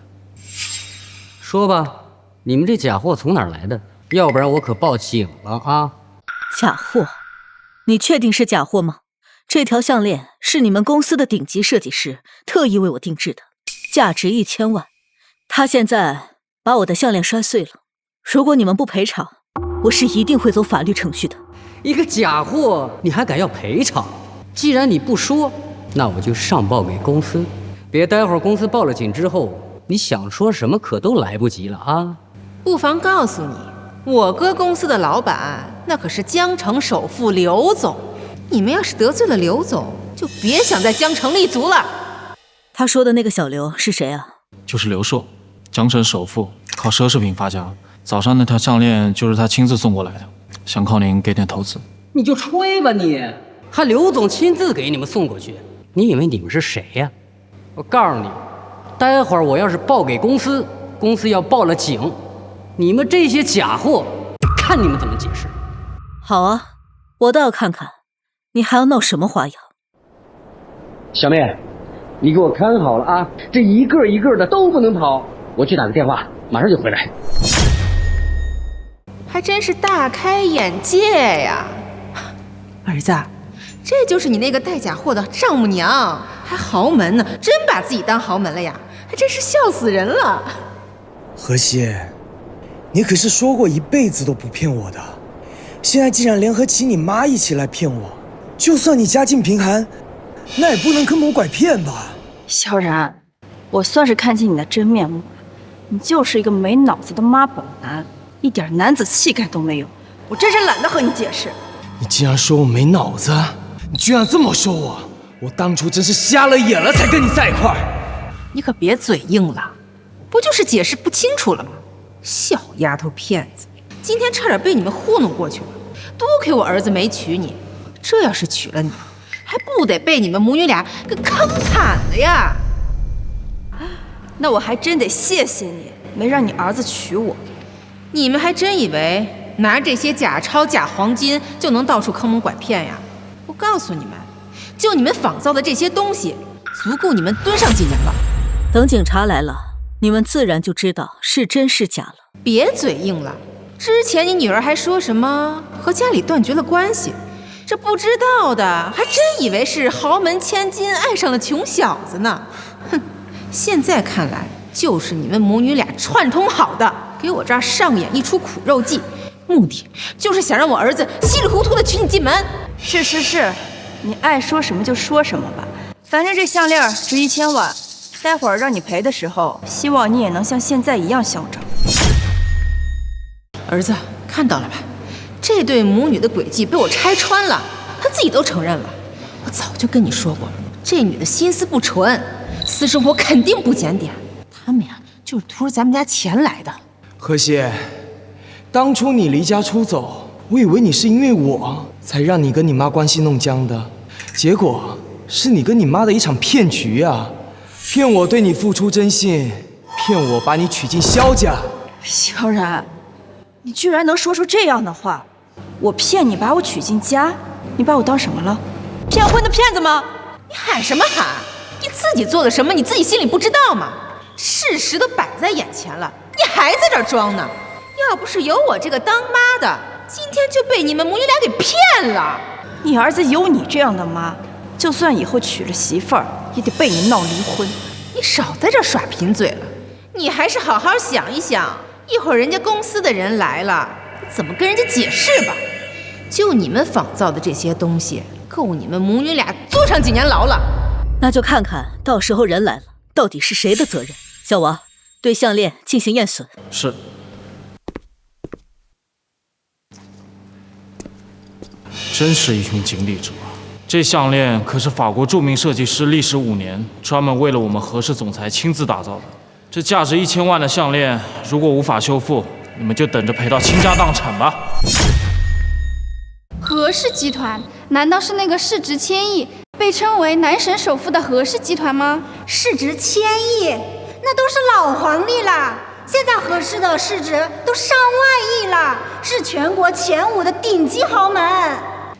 说吧，你们这假货从哪儿来的？要不然我可报警了啊！假货？你确定是假货吗？这条项链是你们公司的顶级设计师特意为我定制的，价值1000万。他现在把我的项链摔碎了，如果你们不赔偿，我是一定会走法律程序的。一个假货你还敢要赔偿？既然你不说，那我就上报给公司，别待会儿公司报了警之后，你想说什么可都来不及了啊！不妨告诉你，我哥公司的老板那可是江城首富刘总，你们要是得罪了刘总，就别想在江城立足了。他说的那个小刘是谁啊？就是刘硕，江城首富，靠奢侈品发家。早上那条项链就是他亲自送过来的，想靠您给点投资。你就吹吧你，还刘总亲自给你们送过去，你以为你们是谁呀？我告诉你，待会儿我要是报给公司，公司要报了警，你们这些假货，看你们怎么解释。好啊，我倒要看看，你还要闹什么花样。小妹，你给我看好了啊，这一个一个的都不能跑，我去打个电话，马上就回来。还真是大开眼界呀，儿子，这就是你那个带假货的丈母娘，还豪门呢，真把自己当豪门了呀，还真是笑死人了。荷西，你可是说过一辈子都不骗我的，现在竟然联合起你妈一起来骗我，就算你家境贫寒，那也不能坑蒙拐骗吧？萧然，我算是看清你的真面目了，你就是一个没脑子的妈宝男，一点男子气概都没有，我真是懒得和你解释。你竟然说我没脑子，你居然这么说我，我当初真是瞎了眼了才跟你在一块儿。你可别嘴硬了，不就是解释不清楚了吗？小丫头片子，今天差点被你们糊弄过去了，多亏我儿子没娶你，这要是娶了你，还不得被你们母女俩给坑惨了呀？那我还真得谢谢你，没让你儿子娶我。你们还真以为拿这些假钞假黄金就能到处坑蒙拐骗呀？我告诉你们，就你们仿造的这些东西，足够你们蹲上几年了。等警察来了，你们自然就知道是真是假了。别嘴硬了，之前你女儿还说什么和家里断绝了关系，这不知道的还真以为是豪门千金爱上了穷小子呢。哼，现在看来就是你们母女俩串通好的，给我这儿上演一出苦肉计，目的就是想让我儿子稀里糊涂的娶你进门。是，你爱说什么就说什么吧，反正这项链值1000万，待会儿让你赔的时候，希望你也能像现在一样嚣张。儿子，看到了吧？这对母女的诡计被我拆穿了，她自己都承认了。我早就跟你说过了，这女的心思不纯，私生活肯定不检点。他们呀，就是图着咱们家钱来的。荷西，当初你离家出走，我以为你是因为我才让你跟你妈关系弄僵的，结果是你跟你妈的一场骗局啊！骗我对你付出真心，骗我把你娶进萧家。萧然，你居然能说出这样的话，我骗你把我娶进家，你把我当什么了？骗婚的骗子吗？你喊什么喊？你自己做了什么，你自己心里不知道吗？事实都摆在眼前了，你还在这儿装呢？要不是有我这个当妈的，今天就被你们母女俩给骗了。你儿子有你这样的妈，就算以后娶了媳妇儿，也得被你闹离婚。你少在这儿耍贫嘴了，你还是好好想一想，一会儿人家公司的人来了，怎么跟人家解释吧？就你们仿造的这些东西，够你们母女俩坐上几年牢了。那就看看到时候人来了，到底是谁的责任。小王，对项链进行验损。是。真是一群井底之蛙。这项链可是法国著名设计师历时5年，专门为了我们何氏总裁亲自打造的。这价值1000万的项链，如果无法修复，你们就等着赔到倾家荡产吧。何氏集团难道是那个市值1000亿、被称为男神首富的何氏集团吗？市值1000亿，那都是老黄历了。现在何氏的市值都上万亿了，是全国前5的顶级豪门。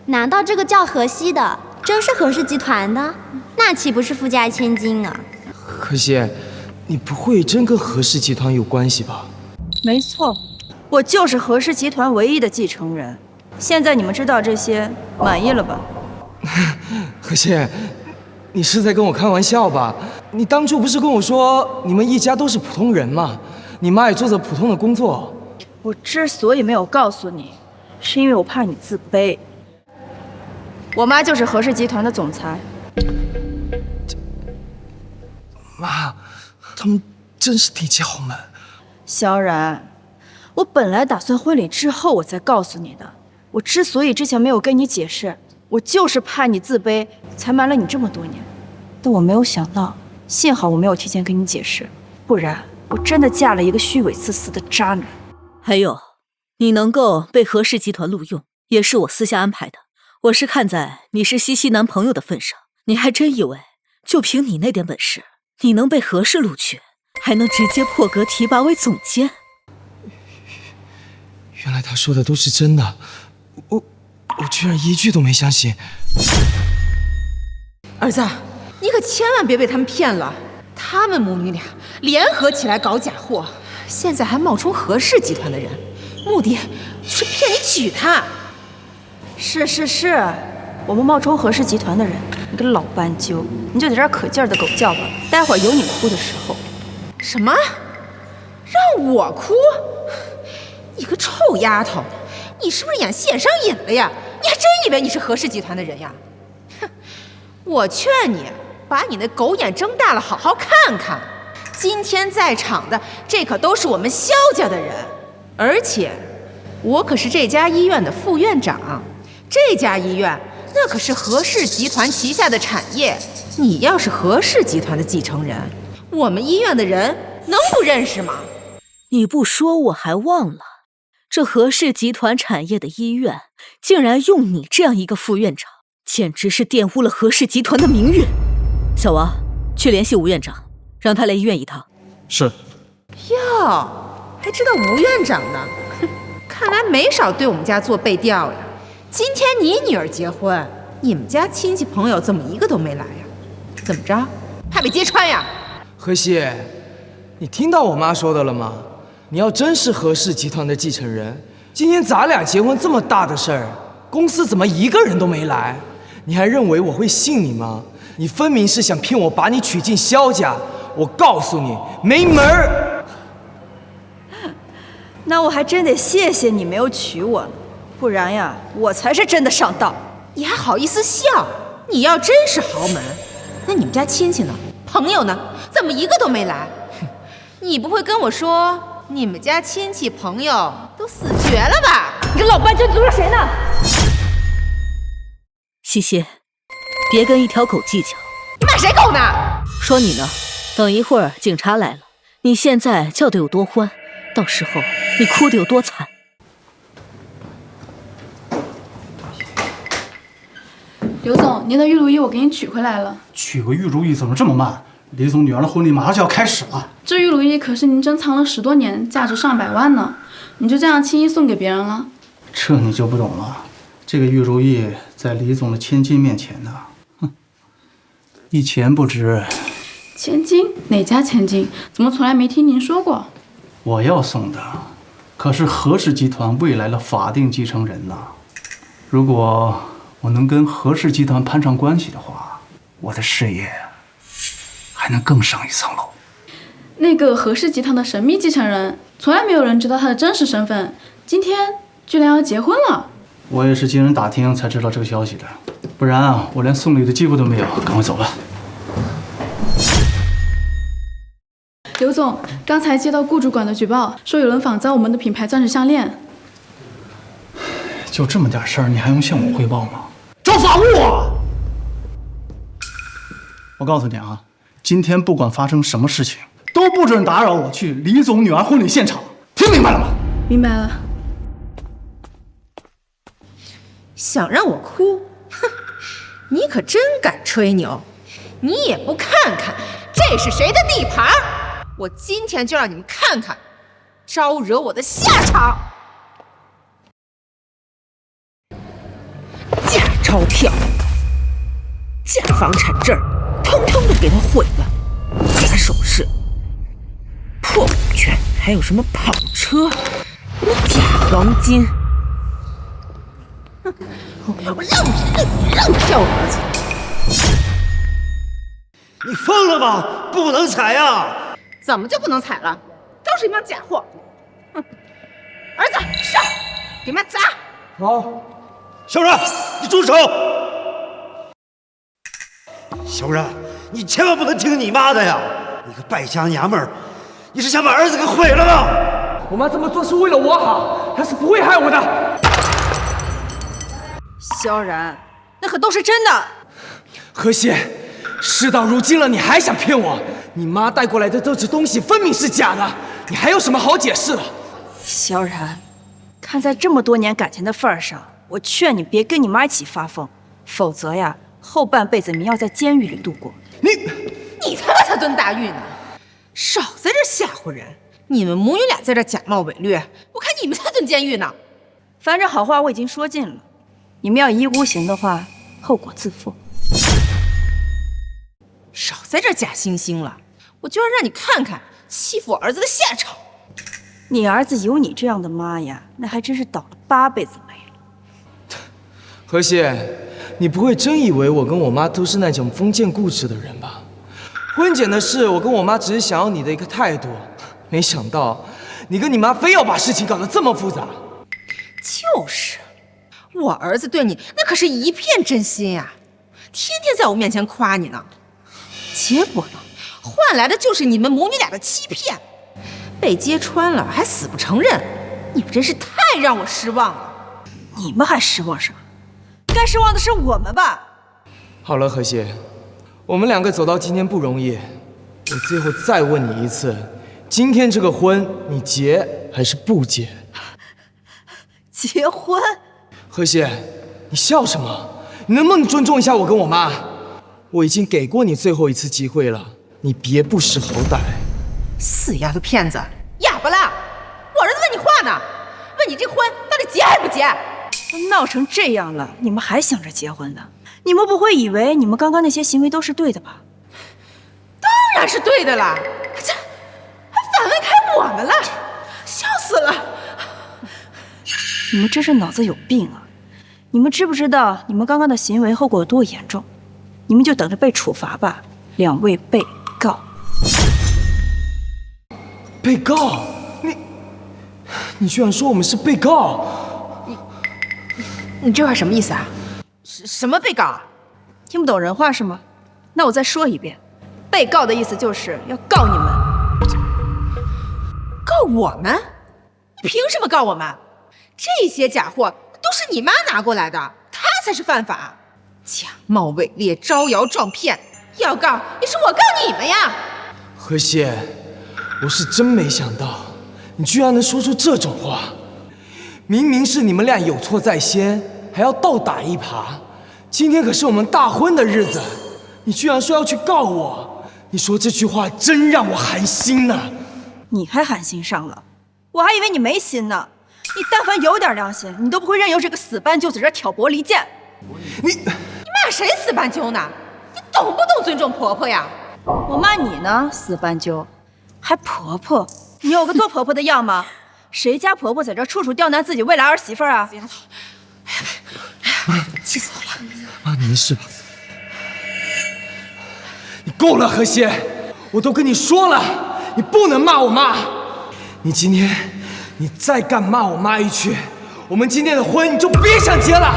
难道这个叫荷西的真是何氏集团的？那岂不是富家千金啊？可惜，你不会真跟何氏集团有关系吧？没错，我就是何氏集团唯一的继承人。现在你们知道这些，满意了吧？何西，你是在跟我开玩笑吧？你当初不是跟我说你们一家都是普通人吗？你妈也做着普通的工作。我之所以没有告诉你，是因为我怕你自卑。我妈就是何氏集团的总裁。妈，他们真是顶级豪门。萧然，我本来打算婚礼之后我再告诉你的。我之所以之前没有跟你解释，我就是怕你自卑，才瞒了你这么多年。但我没有想到，幸好我没有提前跟你解释，不然我真的嫁了一个虚伪自私的渣男。还有，你能够被何氏集团录用，也是我私下安排的。我是看在你是西西男朋友的份上，你还真以为就凭你那点本事，你能被何氏录取，还能直接破格提拔为总监？原来他说的都是真的，我居然一句都没相信。儿子，你可千万别被他们骗了，他们母女俩联合起来搞假货，现在还冒充何氏集团的人，目的就是骗你娶她。是，我们冒充何氏集团的人，你个老斑鸠，你就在这儿可劲儿的狗叫吧，待会儿有你哭的时候。什么？让我哭？你个臭丫头，你是不是演戏演上瘾了呀？你还真以为你是何氏集团的人呀？哼！我劝你把你那狗眼睁大了，好好看看。今天在场的这可都是我们萧家的人，而且我可是这家医院的副院长。这家医院那可是何氏集团旗下的产业，你要是何氏集团的继承人，我们医院的人能不认识吗？你不说我还忘了，这何氏集团产业的医院竟然用你这样一个副院长，简直是玷污了何氏集团的名誉。小王，去联系吴院长，让他来医院一趟。是。哟，还知道吴院长呢？哼，看来没少对我们家做背调呀。今天你女儿结婚，你们家亲戚朋友怎么一个都没来呀？怎么着，怕被揭穿呀？何西，你听到我妈说的了吗？你要真是何氏集团的继承人，今天咱俩结婚这么大的事儿，公司怎么一个人都没来？你还认为我会信你吗？你分明是想骗我把你娶进萧家，我告诉你，没门儿！那我还真得谢谢你没有娶我呢，不然呀，我才是真的上当。你还好意思笑？你要真是豪门，那你们家亲戚呢？朋友呢？怎么一个都没来？你不会跟我说你们家亲戚朋友都死绝了吧？你个老斑鸠，你说谁呢？西西，别跟一条狗计较。骂谁狗呢？说你呢。等一会儿警察来了，你现在叫得有多欢，到时候你哭得有多惨。刘总，您的玉如意我给你取回来了。取个玉如意怎么这么慢？李总女儿的婚礼马上就要开始了。这玉如意可是您珍藏了10多年，价值上百万呢，你就这样轻易送给别人了？这你就不懂了。这个玉如意在李总的千金面前呢，哼，一钱不值。千金？哪家千金？怎么从来没听您说过？我要送的可是何氏集团未来的法定继承人呐。如果我能跟何氏集团攀上关系的话，我的事业还能更上一层楼。那个何氏集团的神秘继承人，从来没有人知道他的真实身份，今天居然要结婚了。我也是经人打听才知道这个消息的，不然啊，我连送礼的机会都没有。赶快走吧。刘总，刚才接到顾主管的举报，说有人仿造我们的品牌钻石项链。就这么点事儿，你还用向我汇报吗？找法务啊！我告诉你啊，今天不管发生什么事情，都不准打扰我去李总女儿婚礼现场，听明白了吗？明白了。想让我哭？哼，你可真敢吹牛！你也不看看这是谁的地盘？我今天就让你们看看招惹我的下场。假钞票、假房产证，通通都给他毁了；假首饰、破股权，还有什么跑车、什么假黄金。我让票儿子！你疯了吗？不能踩呀！怎么就不能踩了？都是一帮假货！哼！儿子上，给妈砸！好，小冉，你住手！小冉，你千万不能听你妈的呀！你个败家娘们儿，你是想把儿子给毁了吗？我妈这么做是为了我好，她是不会害我的。萧然，那可都是真的。何西，事到如今了，你还想骗我？你妈带过来的这只东西分明是假的，你还有什么好解释的？萧然，看在这么多年感情的份上，我劝你别跟你妈一起发疯，否则呀，后半辈子你要在监狱里度过。你他妈才蹲大狱呢！少在这吓唬人！你们母女俩在这假冒伪劣，我看你们才蹲监狱呢。反正好话我已经说尽了，你们要一意孤行的话，后果自负。少在这假惺惺了，我就要让你看看欺负我儿子的下场。你儿子有你这样的妈呀，那还真是倒了8辈子霉了。何西，你不会真以为我跟我妈都是那种封建固执的人吧？婚检的事，我跟我妈只是想要你的一个态度，没想到你跟你妈非要把事情搞得这么复杂。就是，我儿子对你那可是一片真心呀，天天在我面前夸你呢。结果呢，换来的就是你们母女俩的欺骗，被揭穿了还死不承认，你们真是太让我失望了。你们还失望什么？该失望的是我们吧。好了，何西，我们2个走到今天不容易，我最后再问你一次，今天这个婚你结还是不结？结婚？何西，你笑什么？你能不能尊重一下我跟我妈？我已经给过你最后一次机会了，你别不识好歹。死丫头片子，哑巴啦！我儿子问你话呢，问你这婚到底结还是不结？都闹成这样了，你们还想着结婚呢？你们不会以为你们刚刚那些行为都是对的吧？当然是对的啦，这还反问开我们了，笑死了！你们真是脑子有病啊！你们知不知道你们刚刚的行为后果有多严重？你们就等着被处罚吧，2位被告。被告？你居然说我们是被告？你这话什么意思啊？什么被告啊？听不懂人话是吗？那我再说一遍，被告的意思就是要告你们。告我们？你凭什么告我们？这些假货都是你妈拿过来的，她才是犯法。假冒伪劣，招摇撞骗，要告也是我告你们呀！何西，我是真没想到，你居然能说出这种话。明明是你们俩有错在先，还要倒打一耙。今天可是我们大婚的日子，你居然说要去告我，你说这句话真让我寒心呐！你还寒心上了，我还以为你没心呢。你但凡有点良心，你都不会任由这个死斑鸠在这挑拨离间。你骂谁死斑鸠呢？你懂不懂尊重婆婆呀？我骂你呢，死斑鸠，还婆婆？你有个做婆婆的样吗？谁家婆婆在这处处刁难自己未来儿媳妇啊？丫头，哎呀，气死我了！妈，你没事吧？你够了，何西，我都跟你说了，你不能骂我妈。你今天，你再敢骂我妈一句，我们今天的婚你就别想结了。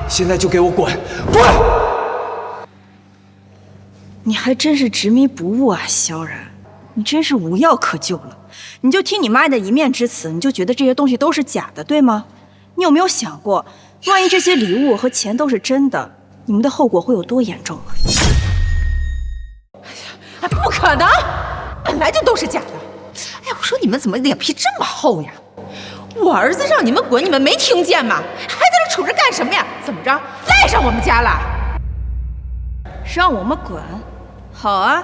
现在就给我滚，滚！你还真是执迷不悟啊，萧然，你真是无药可救了。你就听你妈的一面之词，你就觉得这些东西都是假的，对吗？你有没有想过，万一这些礼物和钱都是真的，你们的后果会有多严重啊？哎，不可能，本来就都是假的。哎，我说你们怎么脸皮这么厚呀？我儿子让你们滚，你们没听见吗？还在这杵着干什么呀？怎么着，赖上我们家了？让我们滚？好啊，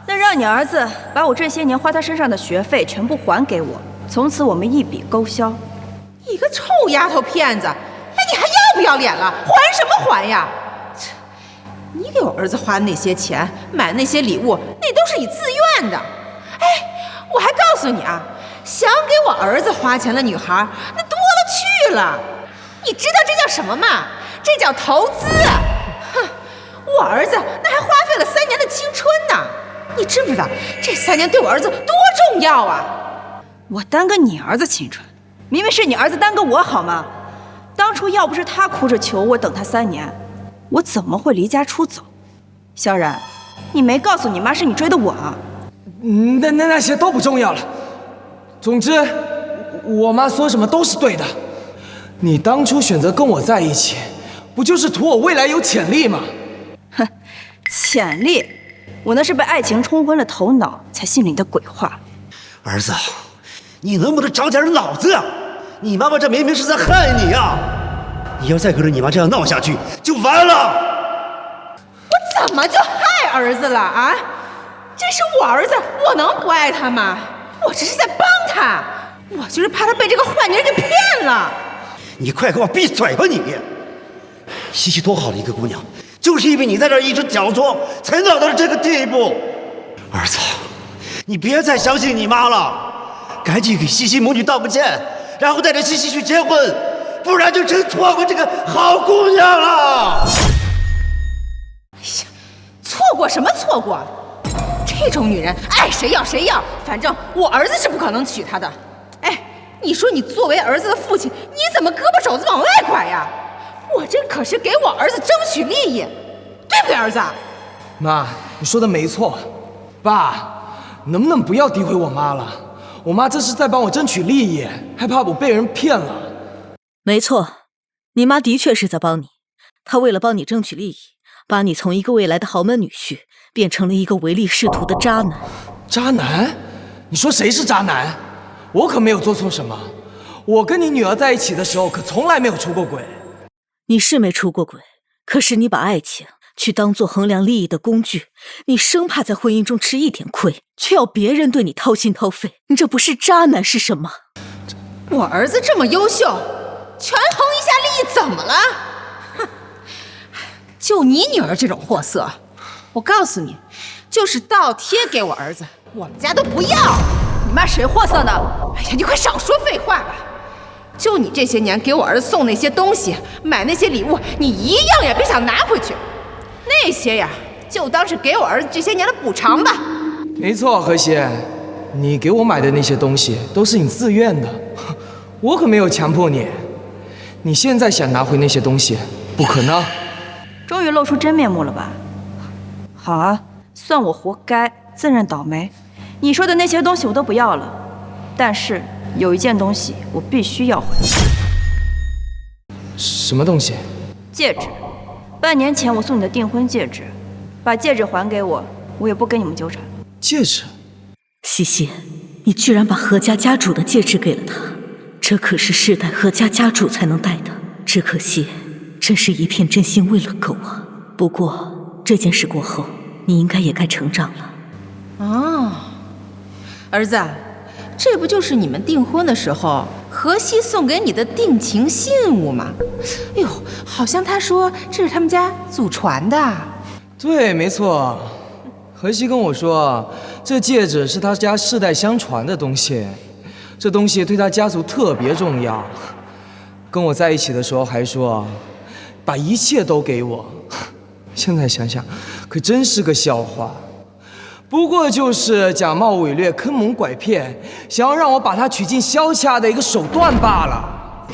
那让你儿子把我这些年花他身上的学费全部还给我，从此我们一笔勾销。你个臭丫头片子！哎，你还要不要脸了？还什么还呀？你给我儿子花那些钱，买那些礼物，那都是你自愿的。哎，我还告诉你啊，想给我儿子花钱的女孩那多了去了。你知道这叫什么吗？这叫投资。哼，我儿子那还花费了3年的青春呢。你知不知道这3年对我儿子多重要啊？我耽搁你儿子青春，明明是你儿子耽搁我好吗？当初要不是他哭着求我等他3年，我怎么会离家出走？萧然，你没告诉你妈是你追的我啊？那些都不重要了。总之，我妈说什么都是对的。你当初选择跟我在一起，不就是图我未来有潜力吗？哼，潜力？我那是被爱情冲昏了头脑才信了你的鬼话。儿子，你能不能长点脑子呀？你妈妈这明明是在害你呀！你要再跟着你妈这样闹下去，就完了。我怎么就害儿子了啊？这是我儿子，我能不爱他吗？我这是在帮他，我就是怕他被这个坏女人给骗了。你快给我闭嘴吧你！西西多好的一个姑娘，就是因为你在这儿一直搅作，才闹到了这个地步。儿子，你别再相信你妈了，赶紧给西西母女道个歉，然后带着西西去结婚，不然就真错过这个好姑娘了。哎呀，错过什么错过？这种女人爱谁要谁要，反正我儿子是不可能娶她的。哎，你说你作为儿子的父亲，你怎么胳膊肘子往外拐呀？我这可是给我儿子争取利益，对不对，儿子？妈，你说的没错。爸，能不能不要诋毁我妈了？我妈这是在帮我争取利益，还怕我被人骗了。没错，你妈的确是在帮你。她为了帮你争取利益，把你从一个未来的豪门女婿变成了一个唯利是图的渣男。渣男？你说谁是渣男？我可没有做错什么。我跟你女儿在一起的时候，可从来没有出过轨。你是没出过轨，可是你把爱情去当作衡量利益的工具，你生怕在婚姻中吃一点亏，却要别人对你掏心掏肺，你这不是渣男是什么？我儿子这么优秀，权衡一下利益怎么了？哼，就你女儿这种货色，我告诉你，就是倒贴给我儿子，我们家都不要。你骂谁货色呢？哎呀，你快少说废话吧！就你这些年给我儿子送那些东西，买那些礼物，你一样也别想拿回去。那些呀，就当是给我儿子这些年的补偿吧。没错，何西，你给我买的那些东西都是你自愿的，我可没有强迫你。你现在想拿回那些东西，不可能。终于露出真面目了吧？好啊，算我活该，自认倒霉。你说的那些东西我都不要了，但是有一件东西我必须要回来。什么东西？戒指。半年前我送你的订婚戒指，把戒指还给我，我也不跟你们纠缠。戒指？西西，你居然把何家家主的戒指给了他，这可是世代何家家主才能戴的，只可惜真是一片真心喂了狗啊。不过这件事过后，你应该也该成长了。哦，儿子，这不就是你们订婚的时候荷西送给你的定情信物吗？哎呦，好像他说这是他们家祖传的。对，没错。荷西跟我说，这戒指是他家世代相传的东西，这东西对他家族特别重要。跟我在一起的时候还说，把一切都给我。现在想想，可真是个笑话。不过就是假冒伪劣、坑蒙拐骗，想要让我把他娶进萧家的一个手段罢了。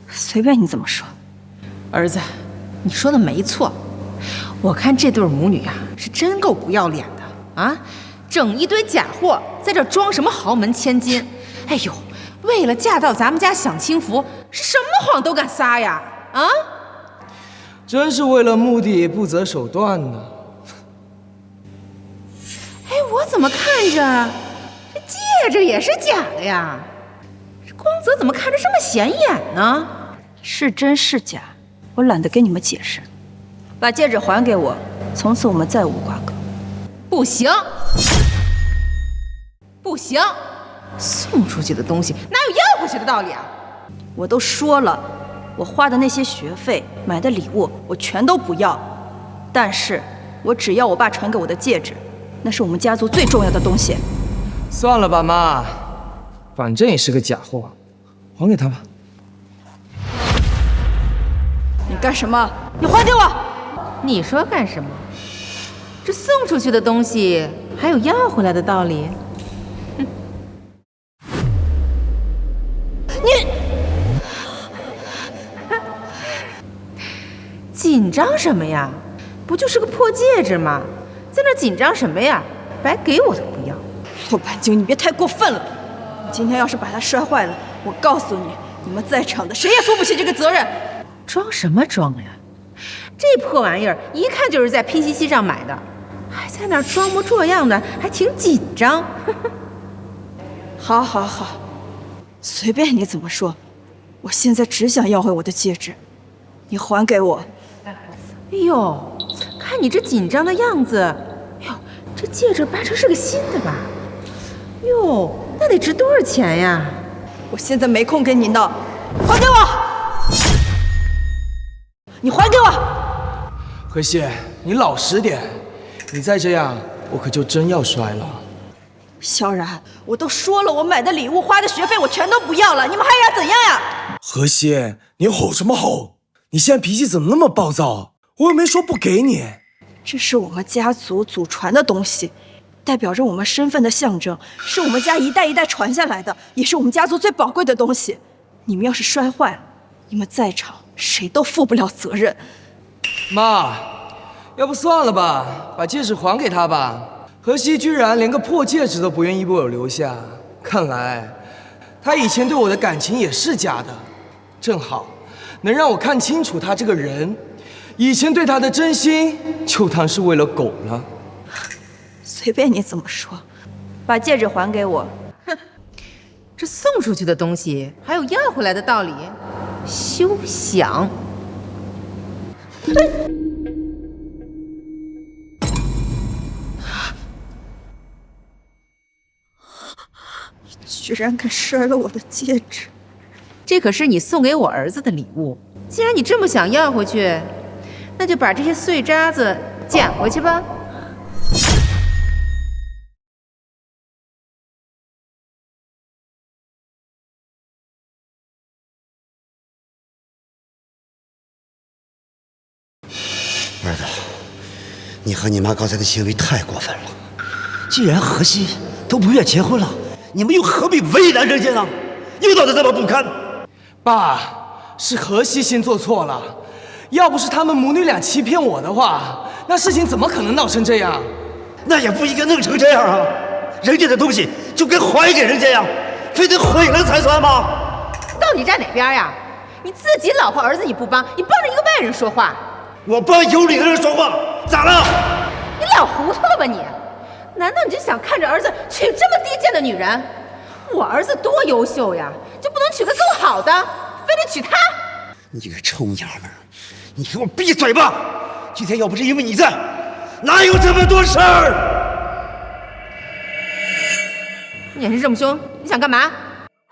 随便你怎么说。儿子，你说的没错。我看这对母女啊，是真够不要脸的啊！整一堆假货，在这装什么豪门千金？哎呦，为了嫁到咱们家享清福，是什么谎都敢撒呀！啊！真是为了目的不择手段呢。哎，我怎么看着这戒指也是假的呀？这光泽怎么看着这么显眼呢？是真是假，我懒得跟你们解释。把戒指还给我，从此我们再无瓜葛。不行，不行，送出去的东西哪有要回去的道理啊？我都说了，我花的那些学费、买的礼物，我全都不要。但是，我只要我爸传给我的戒指，那是我们家族最重要的东西。算了吧，妈，反正也是个假货，还给他吧。你干什么？你还给我！你说干什么？这送出去的东西还有要回来的道理？你紧张什么呀？不就是个破戒指吗？在那紧张什么呀？白给我都不要。陆半京，你别太过分了！你今天要是把它摔坏了，我告诉你，你们在场的谁也负不起这个责任。装什么装呀？这破玩意儿一看就是在拼夕夕上买的，还在那儿装模作样的，还挺紧张。好，好，好，随便你怎么说，我现在只想要回我的戒指，你还给我。哎呦，看你这紧张的样子，哎呦，这戒指八成是个新的吧？哟，那得值多少钱呀？我现在没空跟你闹，还给我！你还给我！荷西，你老实点，你再这样，我可就真要摔了。萧然，我都说了，我买的礼物、花的学费我全都不要了，你们还要怎样呀？荷西，你吼什么吼？你现在脾气怎么那么暴躁？我又没说不给你。这是我们家族祖传的东西，代表着我们身份的象征，是我们家一代一代传下来的，也是我们家族最宝贵的东西。你们要是摔坏了，你们在场谁都负不了责任。妈，要不算了吧，把戒指还给他吧。荷西居然连个破戒指都不愿意为我留下，看来他以前对我的感情也是假的，正好能让我看清楚他这个人。以前对他的真心，就当是为了狗了。随便你怎么说，把戒指还给我。哼，这送出去的东西还有要回来的道理？休想！你居然敢摔了我的戒指！这可是你送给我儿子的礼物，既然你这么想要回去，那就把这些碎渣子捡回去吧。儿子，你和你妈刚才的行为太过分了。既然荷西都不愿结婚了，你们又何必为难人家呢？又闹得这么不堪。爸，是荷西先做错了，要不是他们母女俩欺骗我的话，那事情怎么可能闹成这样？那也不应该弄成这样啊！人家的东西就该还给人家呀，非得毁了才算吗？到底站哪边呀？你自己老婆儿子你不帮，你帮着一个外人说话。我帮有理的人说话，咋了？你老糊涂了吧你？难道你就想看着儿子娶这么低贱的女人？我儿子多优秀呀，就不能娶个更好的，非得娶她？你个臭娘们儿，你给我闭嘴吧！今天要不是因为你在，哪有这么多事儿？你眼神这么凶，你想干嘛？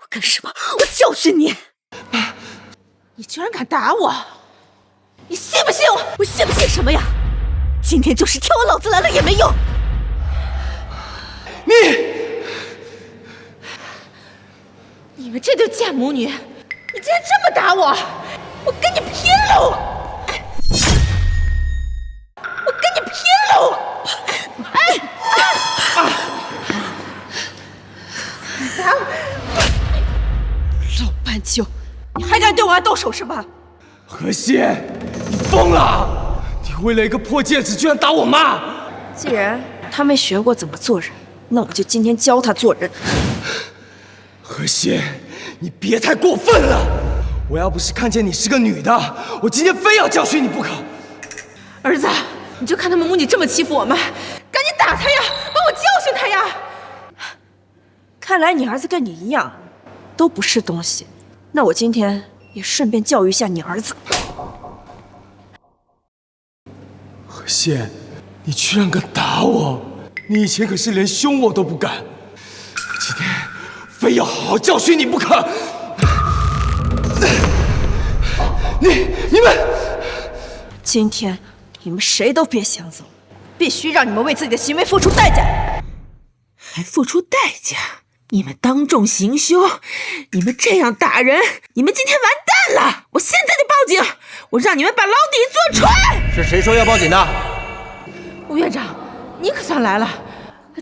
我干什么？我教训你！你居然敢打我！你信不信我？我信不信什么呀？今天就是挑我老子来了也没用！你们这对贱母女，你竟然这么打我！我跟你拼了！我跟你拼了！老斑鸠，你还敢对我动手是吧？何西，你疯了！你为了一个破戒指，居然打我妈！既然他没学过怎么做人，那我就今天教他做人。何西，你别太过分了！我要不是看见你是个女的，我今天非要教训你不可。儿子，你就看他们母女这么欺负我们，赶紧打他呀，帮我教训他呀！看来你儿子跟你一样，都不是东西。那我今天也顺便教育一下你儿子。何西，你居然敢打我！你以前可是连凶我都不敢，我今天非要好好教训你不可！你们，今天你们谁都别想走，必须让你们为自己的行为付出代价。还付出代价？你们当众行凶，你们这样打人，你们今天完蛋了！我现在就报警，我让你们把牢底坐穿！是谁说要报警的？吴院长，你可算来了！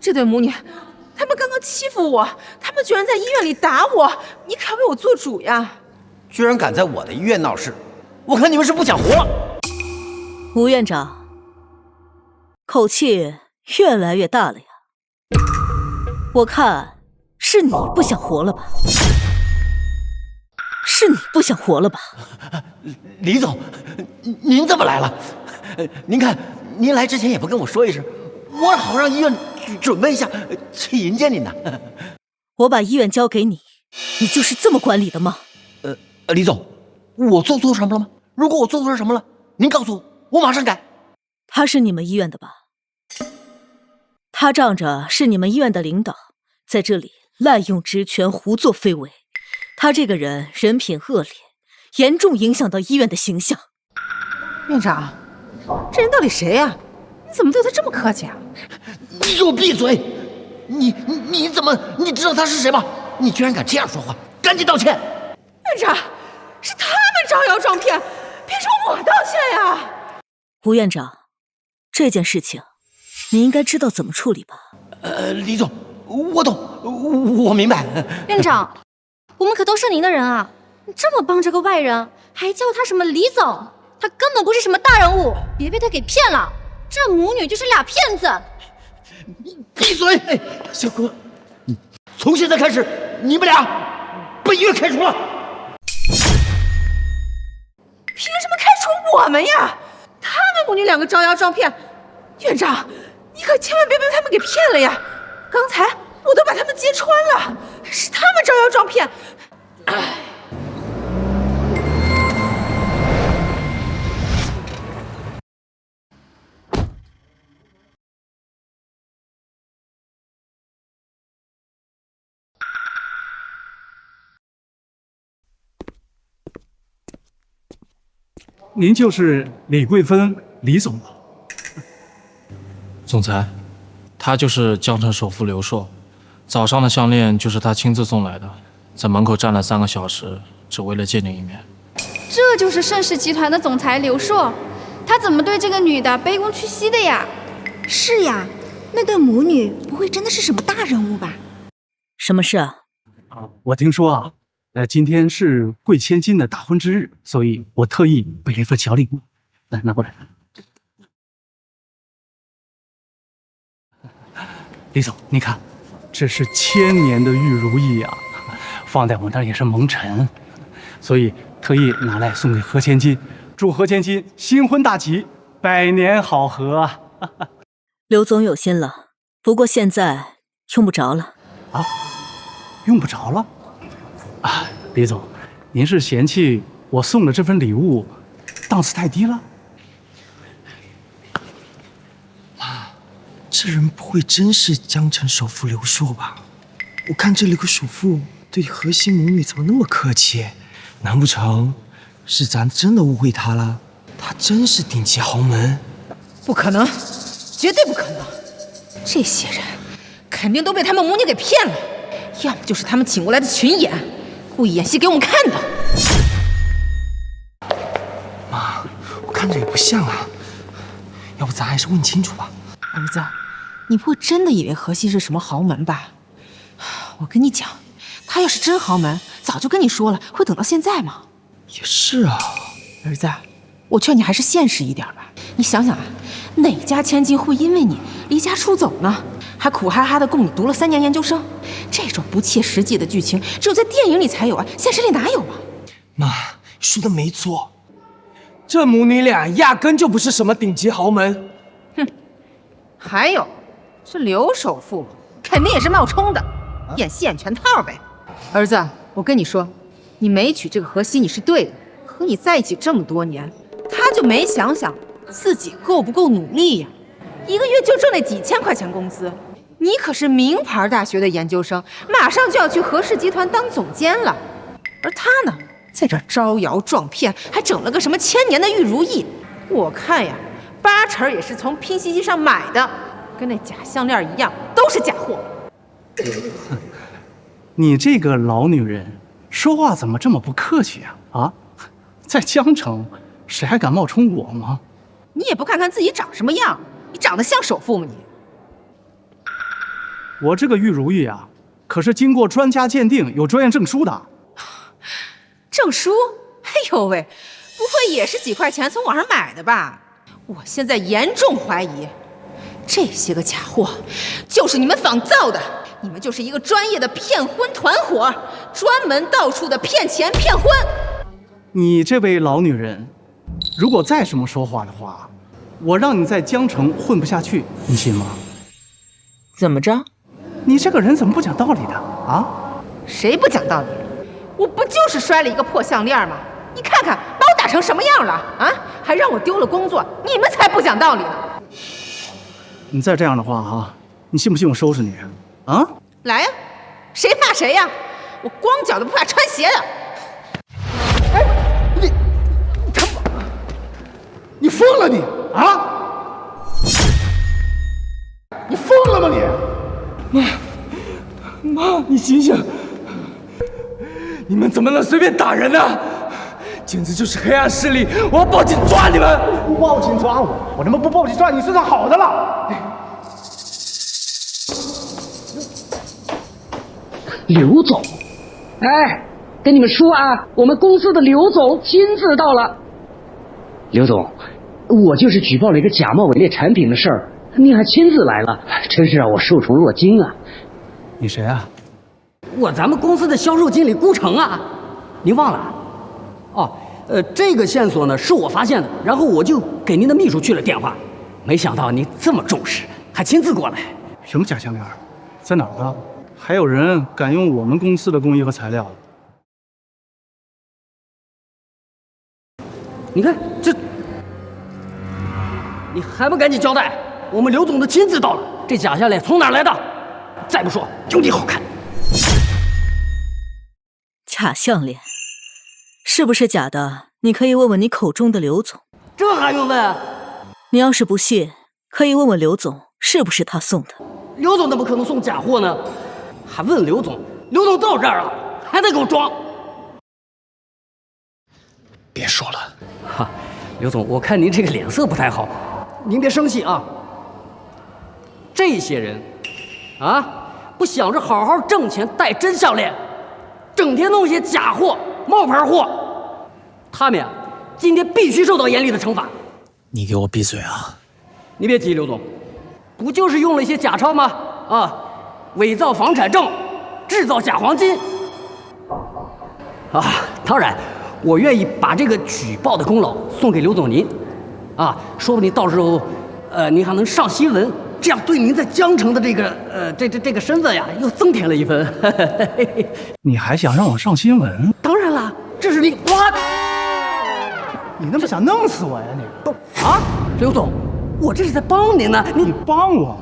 这对母女，他们刚刚欺负我，他们居然在医院里打我，你可要为我做主呀！居然敢在我的医院闹事，我看你们是不想活了！吴院长，口气越来越大了呀！我看是你不想活了吧？是你不想活了吧？李总，您怎么来了？您看，您来之前也不跟我说一声，我好让医院准备一下去迎接您呢。我把医院交给你，你就是这么管理的吗？李总，我做错什么了吗？如果我做错什么了，您告诉我，我马上改。他是你们医院的吧？他仗着是你们医院的领导，在这里滥用职权，胡作非为。他这个人人品恶劣，严重影响到医院的形象。院长，这人到底谁呀？你怎么对他这么客气啊？你给我闭嘴！你怎么你知道他是谁吗？你居然敢这样说话，赶紧道歉！院长，是他们招摇撞骗，凭什么我道歉呀？吴院长，这件事情你应该知道怎么处理吧？李总，我懂，我明白。院长，我们可都是您的人啊！你这么帮着个外人，还叫他什么李总？他根本不是什么大人物，别被他给骗了。这母女就是俩骗子！闭嘴！小哥，从现在开始，你们俩被医院开除了。凭什么开除我们呀？他们母女两个招摇撞骗，院长，你可千万别被他们给骗了呀！刚才我都把他们揭穿了，是他们招摇撞骗。您就是李桂芬，李总吧？总裁，他就是江城首富刘硕。早上的项链就是他亲自送来的，在门口站了3个小时，只为了见你一面。这就是盛世集团的总裁刘硕，他怎么对这个女的卑躬屈膝的呀？是呀，那对母女不会真的是什么大人物吧？什么事啊？我听说啊，今天是贵千金的大婚之日，所以我特意备了一份小礼物，来拿过来。李总，你看，这是1000年的玉如意啊，放在我这儿也是蒙尘，所以特意拿来送给何千金，祝何千金新婚大吉，百年好合啊！刘总有心了，不过现在用不着了。啊，用不着了？啊，李总，您是嫌弃我送的这份礼物档次太低了？这人不会真是江城首富刘硕吧？我看这里有个首富对荷西母女怎么那么客气？难不成是咱真的误会他了？他真是顶级豪门？不可能，绝对不可能！这些人肯定都被他们母女给骗了，要么就是他们请过来的群演，故意演戏给我们看的。妈，我看着也不像啊，要不咱还是问清楚吧。儿子，你不会真的以为荷西是什么豪门吧？我跟你讲，他要是真豪门，早就跟你说了，会等到现在吗？也是啊，儿子，我劝你还是现实一点吧。你想想啊，哪家千金会因为你离家出走呢？还苦哈哈的供你读了3年研究生，这种不切实际的剧情，只有在电影里才有啊，现实里哪有啊？妈，说的没错，这母女俩压根就不是什么顶级豪门。哼，还有，这刘首富肯定也是冒充的，演戏演全套呗。儿子，我跟你说，你没娶这个荷西你是对的，和你在一起这么多年，他就没想想自己够不够努力呀？一个月就挣那几千块钱工资，你可是名牌大学的研究生，马上就要去荷氏集团当总监了，而他呢，在这招摇撞骗，还整了个什么1000年的玉如意，我看呀，8成也是从拼夕夕上买的，跟那假项链一样，都是假货。你这个老女人，说话怎么这么不客气呀？啊，在江城，谁还敢冒充我吗？你也不看看自己长什么样，你长得像首富吗你？我这个玉如意啊，可是经过专家鉴定，有专业证书的。证书？哎呦喂，不会也是几块钱从网上买的吧？我现在严重怀疑，这些个假货就是你们仿造的。你们就是一个专业的骗婚团伙，专门到处的骗钱骗婚。你这位老女人，如果再这么说话的话，我让你在江城混不下去，你信吗？怎么着？你这个人怎么不讲道理的啊？谁不讲道理？我不就是摔了一个破项链吗？你看看把我打成什么样了啊！还让我丢了工作，你们才不讲道理呢！你再这样的话啊，你信不信我收拾你？啊！来呀，谁怕谁呀？我光脚的不怕穿鞋的。哎，你疯了你啊！你疯了吗你？妈，你醒醒！你们怎么能随便打人呢？简直就是黑暗势力！我要报警抓你们！不报警抓我，我他妈不报警抓你算好的了。刘总，哎，跟你们说啊，我们公司的刘总亲自到了。刘总，我就是举报了一个假冒伪劣产品的事儿，您还亲自来了，真是让我受宠若惊啊！你谁啊？咱们公司的销售经理顾城啊，您忘了？哦，这个线索呢是我发现的，然后我就给您的秘书去了电话，没想到您这么重视，还亲自过来。什么假项链？在哪儿呢？还有人敢用我们公司的工艺和材料？你看这，你还不赶紧交代？我们刘总的亲自到了，这假项链从哪儿来的？再不说，有你好看！假项链是不是假的？你可以问问你口中的刘总。这还用问？你要是不信，可以问问刘总是不是他送的。刘总怎么可能送假货呢？还问刘总？刘总到这儿了，还在给我装？别说了，哈，刘总，我看您这个脸色不太好，您别生气啊。这些人，啊，不想着好好挣钱戴真项链，整天弄些假货、冒牌货，他们呀，今天必须受到严厉的惩罚。你给我闭嘴啊！你别急，刘总，不就是用了一些假钞吗？啊，伪造房产证，制造假黄金。啊，当然，我愿意把这个举报的功劳送给刘总您，啊，说不定到时候，您还能上新闻，这样对您在江城的这个这个身份呀，又增添了一分。你还想让我上新闻？当然了，这是你你那么想弄死我呀你？不啊，刘总，我这是在帮您呢。你帮我？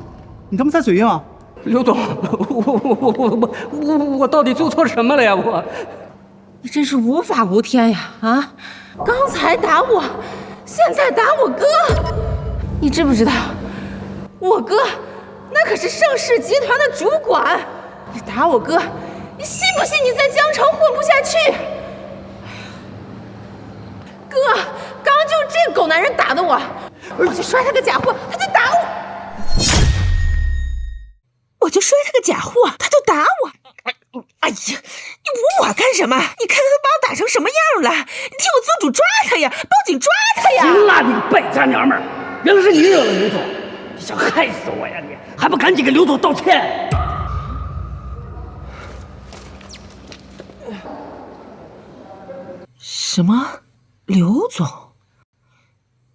你他妈在嘴硬啊？刘总，我到底做错什么了呀？你真是无法无天呀！啊，刚才打我，现在打我哥，你知不知道？我哥那可是盛世集团的主管，你打我哥，你信不信你在江城混不下去？哥，刚就这狗男人打的我，我就摔他个假货，他就打我。我就摔他个假货，他就打我。哎呀，你捂我干什么？你看看他把我打成什么样了！你替我做主抓他呀，报警抓他呀！行了，你个败家娘们儿，原来是你惹了刘总，你想害死我呀？你还不赶紧给刘总道歉！什么？刘总？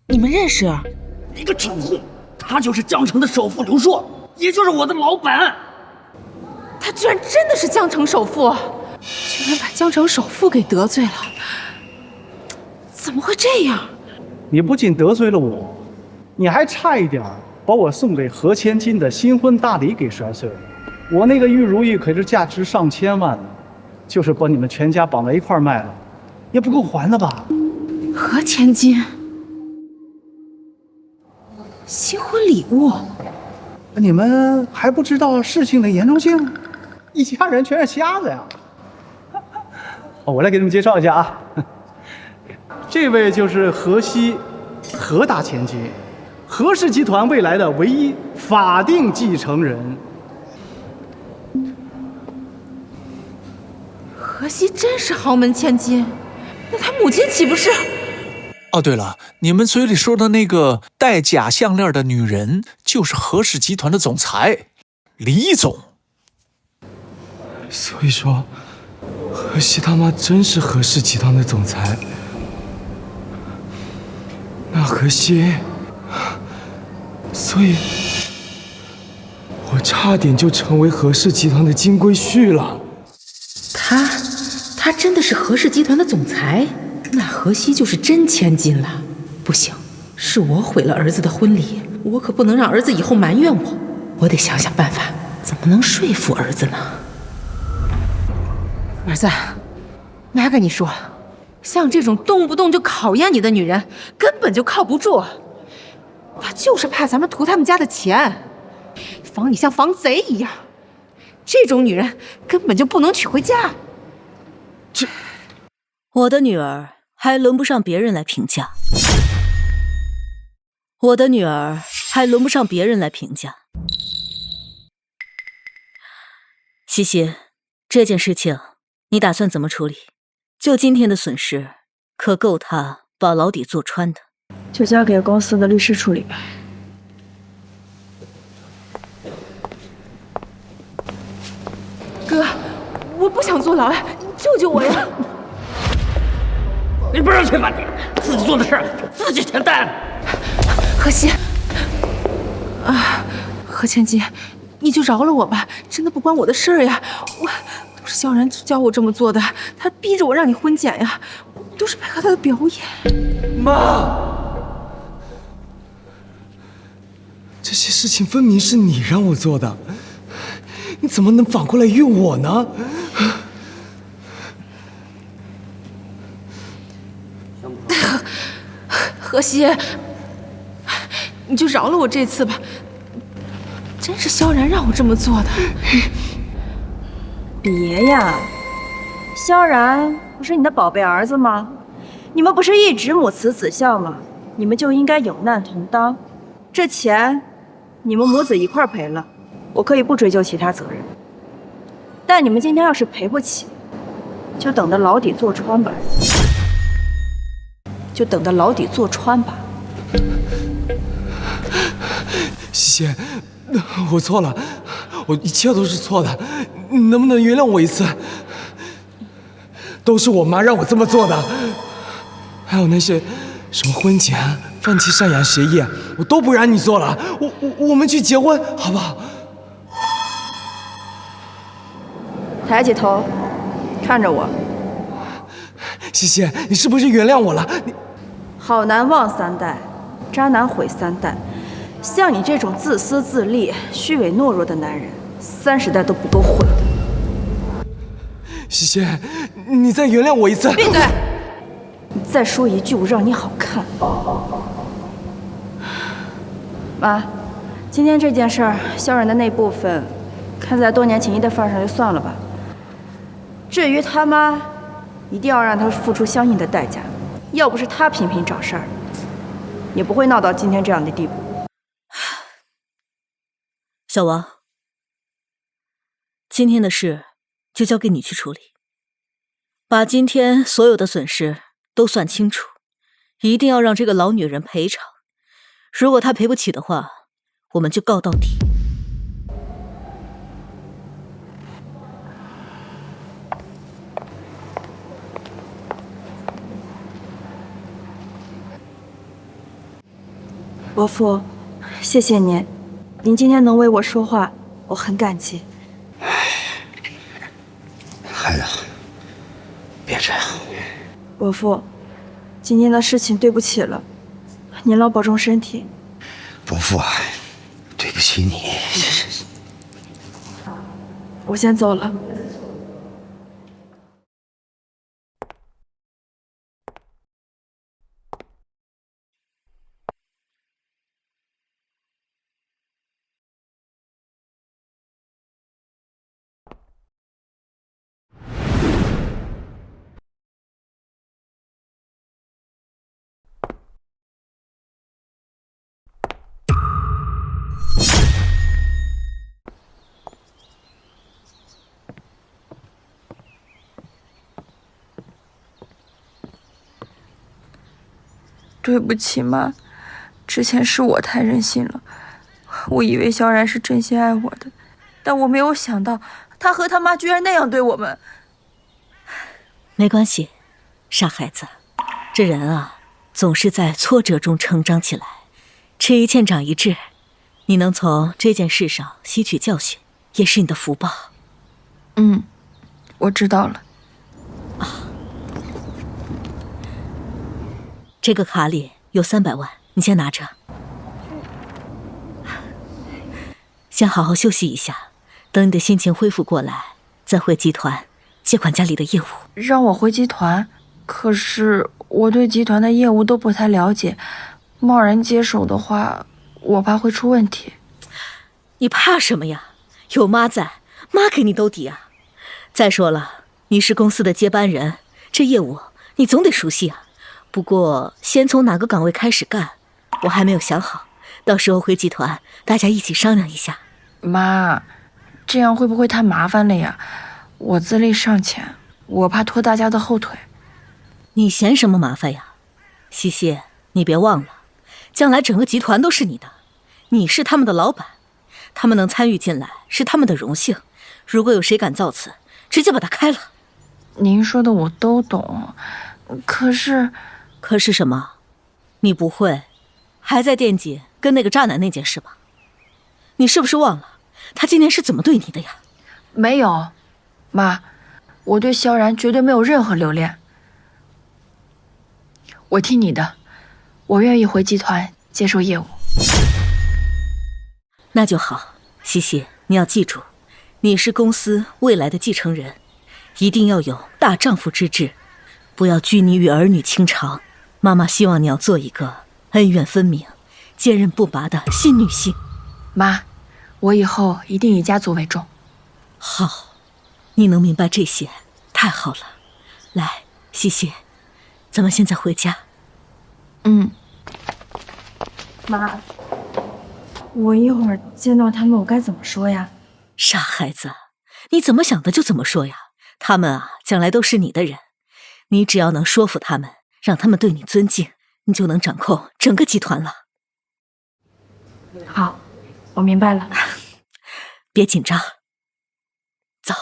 你们认识？你个蠢货，他就是江城的首富刘硕，也就是我的老板。他居然真的是江城首富，居然把江城首富给得罪了，怎么会这样？你不仅得罪了我，你还差一点把我送给何千金的新婚大礼给摔碎了。我那个玉如意可是价值上千万呢，就是把你们全家绑在一块儿卖了，也不够还的吧？何千金，新婚礼物，你们还不知道事情的严重性？一家人全是瞎子呀！我来给你们介绍一下啊，这位就是何西，何大千金，何氏集团未来的唯一法定继承人。何西真是豪门千金，那他母亲岂不是？哦，对了，你们嘴里说的那个戴假项链的女人，就是何氏集团的总裁，李总。所以说，何西他妈真是何氏集团的总裁。那何西，所以，我差点就成为何氏集团的金龟婿了。他真的是何氏集团的总裁？那何西就是真千金了。不行，是我毁了儿子的婚礼，我可不能让儿子以后埋怨我。我得想想办法，怎么能说服儿子呢？儿子，妈跟你说，像这种动不动就考验你的女人，根本就靠不住。她就是怕咱们图他们家的钱，防你像防贼一样。这种女人根本就不能娶回家。我的女儿还轮不上别人来评价。我的女儿还轮不上别人来评价。西西，这件事情你打算怎么处理？就今天的损失，可够他把牢底坐穿的。就交给公司的律师处理吧。哥，我不想坐牢呀，你救救我呀！你不让去吧你，自己做的事儿自己承担。何西，何千金，你就饶了我吧，真的不关我的事儿呀。都是萧然教我这么做的，他逼着我让你婚检呀，都是配合他的表演。妈，这些事情分明是你让我做的，你怎么能反过来怨我呢？何西，你就饶了我这次吧，真是萧然让我这么做的。别呀，萧然不是你的宝贝儿子吗？你们不是一直母慈子孝吗？你们就应该有难同当。这钱你们母子一块赔了，我可以不追究其他责任。但你们今天要是赔不起，就等着牢底坐穿吧。就等着牢底坐穿吧。西西，我错了，我一切都是错的，你能不能原谅我一次？都是我妈让我这么做的，还有那些什么婚检、放弃赡养协议，我都不让你做了。我们去结婚好不好？抬起头，看着我。西西，你是不是原谅我了？你好男忘三代，渣男毁三代。像你这种自私自利、虚伪懦弱的男人， 30代都不够毁的。西西，你再原谅我一次。闭嘴！你再说一句，我让你好看。妈，今天这件事儿，萧然的那部分，看在多年情谊的份上就算了吧。至于他妈，一定要让他付出相应的代价。要不是他频频找事儿，也不会闹到今天这样的地步。小王，今天的事就交给你去处理，把今天所有的损失都算清楚，一定要让这个老女人赔偿。如果她赔不起的话，我们就告到底。伯父，谢谢您，您今天能为我说话，我很感激。孩子，别这样。伯父，今天的事情对不起了，您劳保重身体。伯父啊，对不起你。我先走了。对不起妈，之前是我太任性了，我以为萧然是真心爱我的，但我没有想到他和他妈居然那样对我们。没关系，傻孩子，这人啊，总是在挫折中成长起来，吃一堑长一智，你能从这件事上吸取教训，也是你的福报。嗯，我知道了。这个卡里有300万，你先拿着，先好好休息一下，等你的心情恢复过来，再回集团接管家里的业务。让我回集团？可是我对集团的业务都不太了解，贸然接手的话，我怕会出问题。你怕什么呀？有妈在，妈给你兜底啊。再说了，你是公司的接班人，这业务你总得熟悉啊。不过先从哪个岗位开始干，我还没有想好，到时候回集团大家一起商量一下。妈，这样会不会太麻烦了呀？我资历尚浅，我怕拖大家的后腿。你嫌什么麻烦呀？西西，你别忘了，将来整个集团都是你的，你是他们的老板，他们能参与进来是他们的荣幸，如果有谁敢造次，直接把他开了。您说的我都懂，可是什么？你不会还在惦记跟那个渣男那件事吧？你是不是忘了他今天是怎么对你的呀？没有，妈，我对萧然绝对没有任何留恋。我听你的，我愿意回集团接受业务。那就好，西西，你要记住，你是公司未来的继承人，一定要有大丈夫之志，不要拘泥于儿女情长。妈妈希望你要做一个恩怨分明、坚韧不拔的新女性。妈，我以后一定以家族为重。好，你能明白这些，太好了。来，西西，咱们现在回家。嗯。妈，我一会儿见到他们，我该怎么说呀？傻孩子，你怎么想的就怎么说呀。他们啊，将来都是你的人，你只要能说服他们，让他们对你尊敬，你就能掌控整个集团了。好，我明白了。别紧张，走。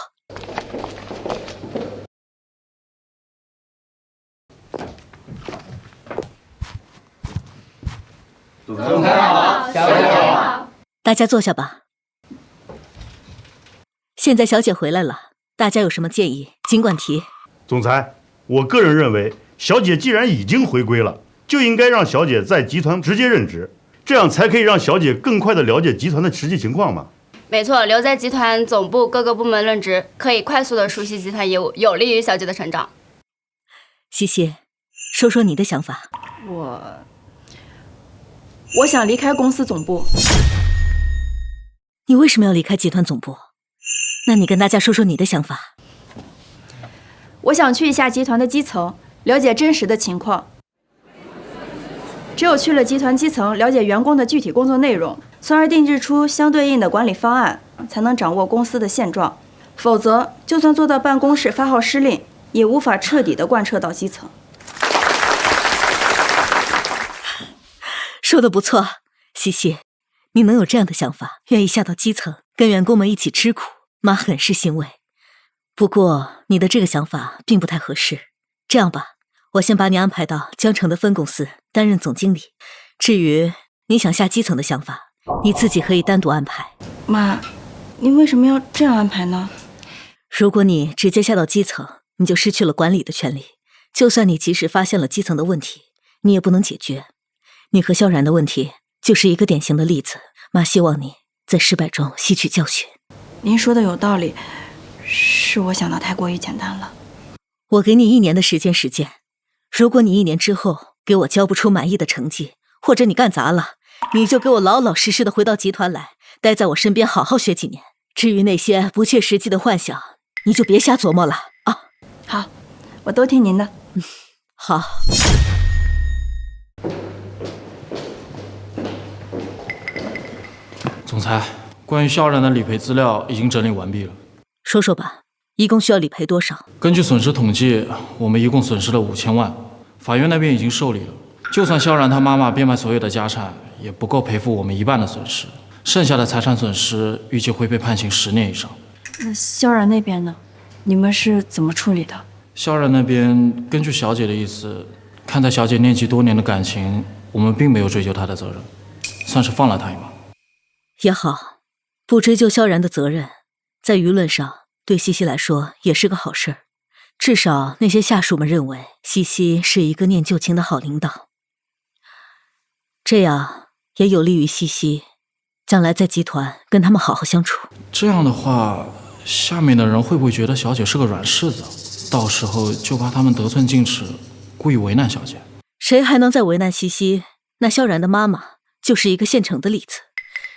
总裁好，小姐好。大家坐下吧。现在小姐回来了，大家有什么建议尽管提。总裁，我个人认为，小姐既然已经回归了，就应该让小姐在集团直接任职，这样才可以让小姐更快地了解集团的实际情况嘛。没错，留在集团总部各个部门任职，可以快速的熟悉集团业务，有利于小姐的成长。西西，说说你的想法。我想离开公司总部。你为什么要离开集团总部？那你跟大家说说你的想法。我想去一下集团的基层，了解真实的情况。只有去了集团基层，了解员工的具体工作内容，从而定制出相对应的管理方案，才能掌握公司的现状。否则，就算坐到办公室发号施令，也无法彻底的贯彻到基层。说得不错，西西，你能有这样的想法，愿意下到基层，跟员工们一起吃苦，妈很是欣慰。不过，你的这个想法并不太合适。这样吧，我先把你安排到江城的分公司担任总经理。至于你想下基层的想法，你自己可以单独安排。妈，你为什么要这样安排呢？如果你直接下到基层，你就失去了管理的权利。就算你及时发现了基层的问题，你也不能解决。你和萧然的问题就是一个典型的例子。妈希望你在失败中吸取教训。您说的有道理，是我想的太过于简单了。我给你1年的时间实践，如果你1年之后给我交不出满意的成绩，或者你干砸了，你就给我老老实实的回到集团来，待在我身边好好学几年。至于那些不切实际的幻想，你就别瞎琢磨了啊。好，我都听您的。好。总裁，关于萧然的理赔资料已经整理完毕了。说说吧，一共需要理赔多少？根据损失统计，我们一共损失了5000万，法院那边已经受理了。就算萧然他妈妈变卖所有的家产，也不够赔付我们1半的损失，剩下的财产损失预计会被判刑10年以上。那萧然那边呢？你们是怎么处理的？萧然那边根据小姐的意思，看在小姐念及多年的感情，我们并没有追究她的责任，算是放了她一马。也好，不追究萧然的责任，在舆论上对西西来说也是个好事儿。至少那些下属们认为西西是一个念旧情的好领导，这样也有利于西西将来在集团跟他们好好相处。这样的话，下面的人会不会觉得小姐是个软柿子？到时候就怕他们得寸进尺，故意为难小姐。谁还能再为难西西？那萧然的妈妈就是一个现成的例子。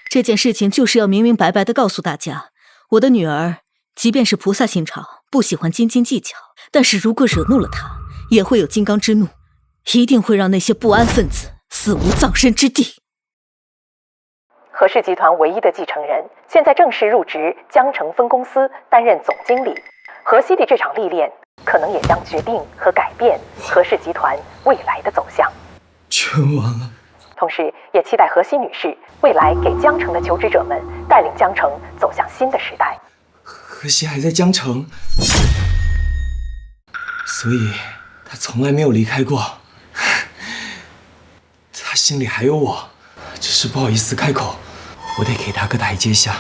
这件事情就是要明明白白地告诉大家，我的女儿即便是菩萨心肠，不喜欢斤斤计较，但是如果惹怒了她，也会有金刚之怒，一定会让那些不安分子死无葬身之地。何氏集团唯一的继承人，现在正式入职江城分公司担任总经理。何西的这场历练，可能也将决定和改变何氏集团未来的走向。全完了。同时，也期待何西女士未来给江城的求职者们带领江城走向新的时代。何西还在江城，所以她从来没有离开过。她心里还有我，只是不好意思开口。我得给她个台阶下，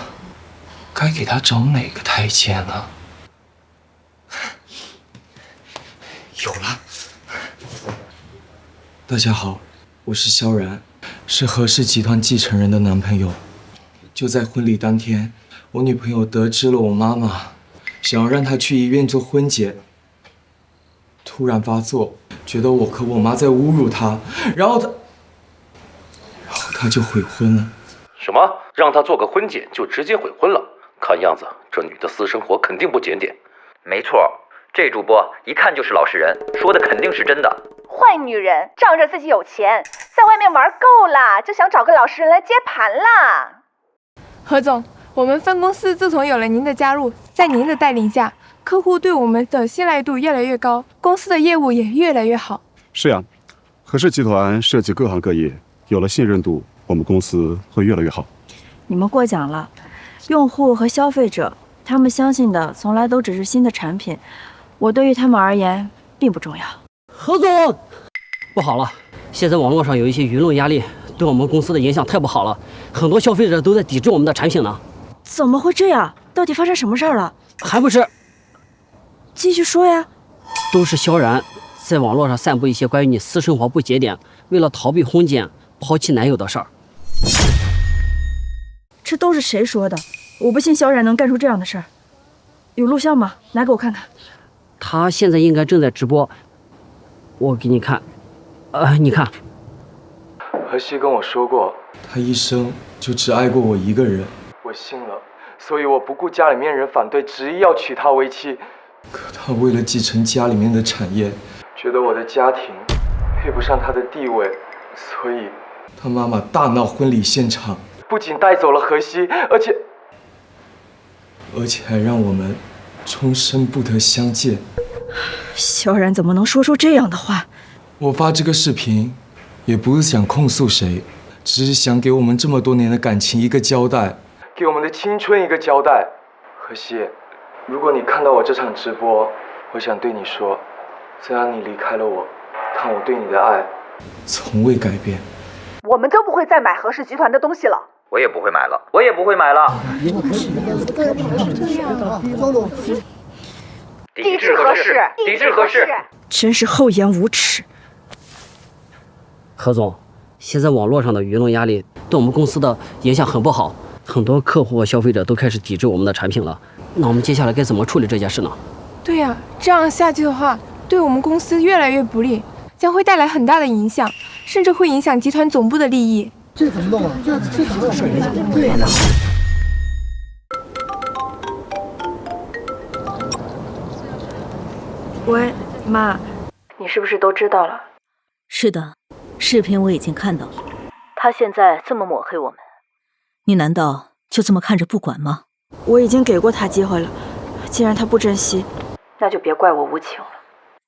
该给她找哪个台阶呢？有了。大家好，我是萧然。是何氏集团继承人的男朋友。就在婚礼当天，我女朋友得知了我妈妈想要让她去医院做婚检，突然发作，觉得我和我妈在侮辱她，然后她就悔婚了。什么？让她做个婚检就直接悔婚了？看样子这女的私生活肯定不检点。没错，这主播一看就是老实人，说的肯定是真的。坏女人仗着自己有钱，在外面玩够了，就想找个老实人来接盘啦。何总，我们分公司自从有了您的加入，在您的带领下，客户对我们的信赖度越来越高，公司的业务也越来越好。是呀，何氏集团涉及各行各业，有了信任度，我们公司会越来越好。你们过奖了，用户和消费者，他们相信的从来都只是新的产品，我对于他们而言并不重要。何总，不好了！现在网络上有一些舆论压力，对我们公司的影响太不好了，很多消费者都在抵制我们的产品呢。怎么会这样？到底发生什么事儿了？还不是？继续说呀。都是萧然在网络上散布一些关于你私生活不检点，为了逃避婚检抛弃男友的事儿。这都是谁说的？我不信萧然能干出这样的事儿。有录像吗？拿给我看看。他现在应该正在直播，我给你看。你看。何西跟我说过，他一生就只爱过我一个人，我信了，所以我不顾家里面人反对，执意要娶她为妻。可他为了继承家里面的产业，觉得我的家庭配不上他的地位，所以他妈妈大闹婚礼现场，不仅带走了何西，而且还让我们终身不得相见。萧然怎么能说出这样的话？我发这个视频，也不是想控诉谁，只是想给我们这么多年的感情一个交代，给我们的青春一个交代。何西，如果你看到我这场直播，我想对你说，虽然你离开了我，但我对你的爱从未改变。我们都不会再买何氏集团的东西了。我也不会买了，我也不会买了。抵制何氏，抵制何氏！真是厚颜无耻。何总，现在网络上的舆论压力对我们公司的影响很不好，很多客户和消费者都开始抵制我们的产品了。那我们接下来该怎么处理这件事呢？对呀，这样下去的话，对我们公司越来越不利，将会带来很大的影响，甚至会影响集团总部的利益。这怎么弄啊？这怎么弄？对呀。喂，妈，你是不是都知道了？是的，视频我已经看到了。他现在这么抹黑我们，你难道就这么看着不管吗？我已经给过他机会了，既然他不珍惜，那就别怪我无情了。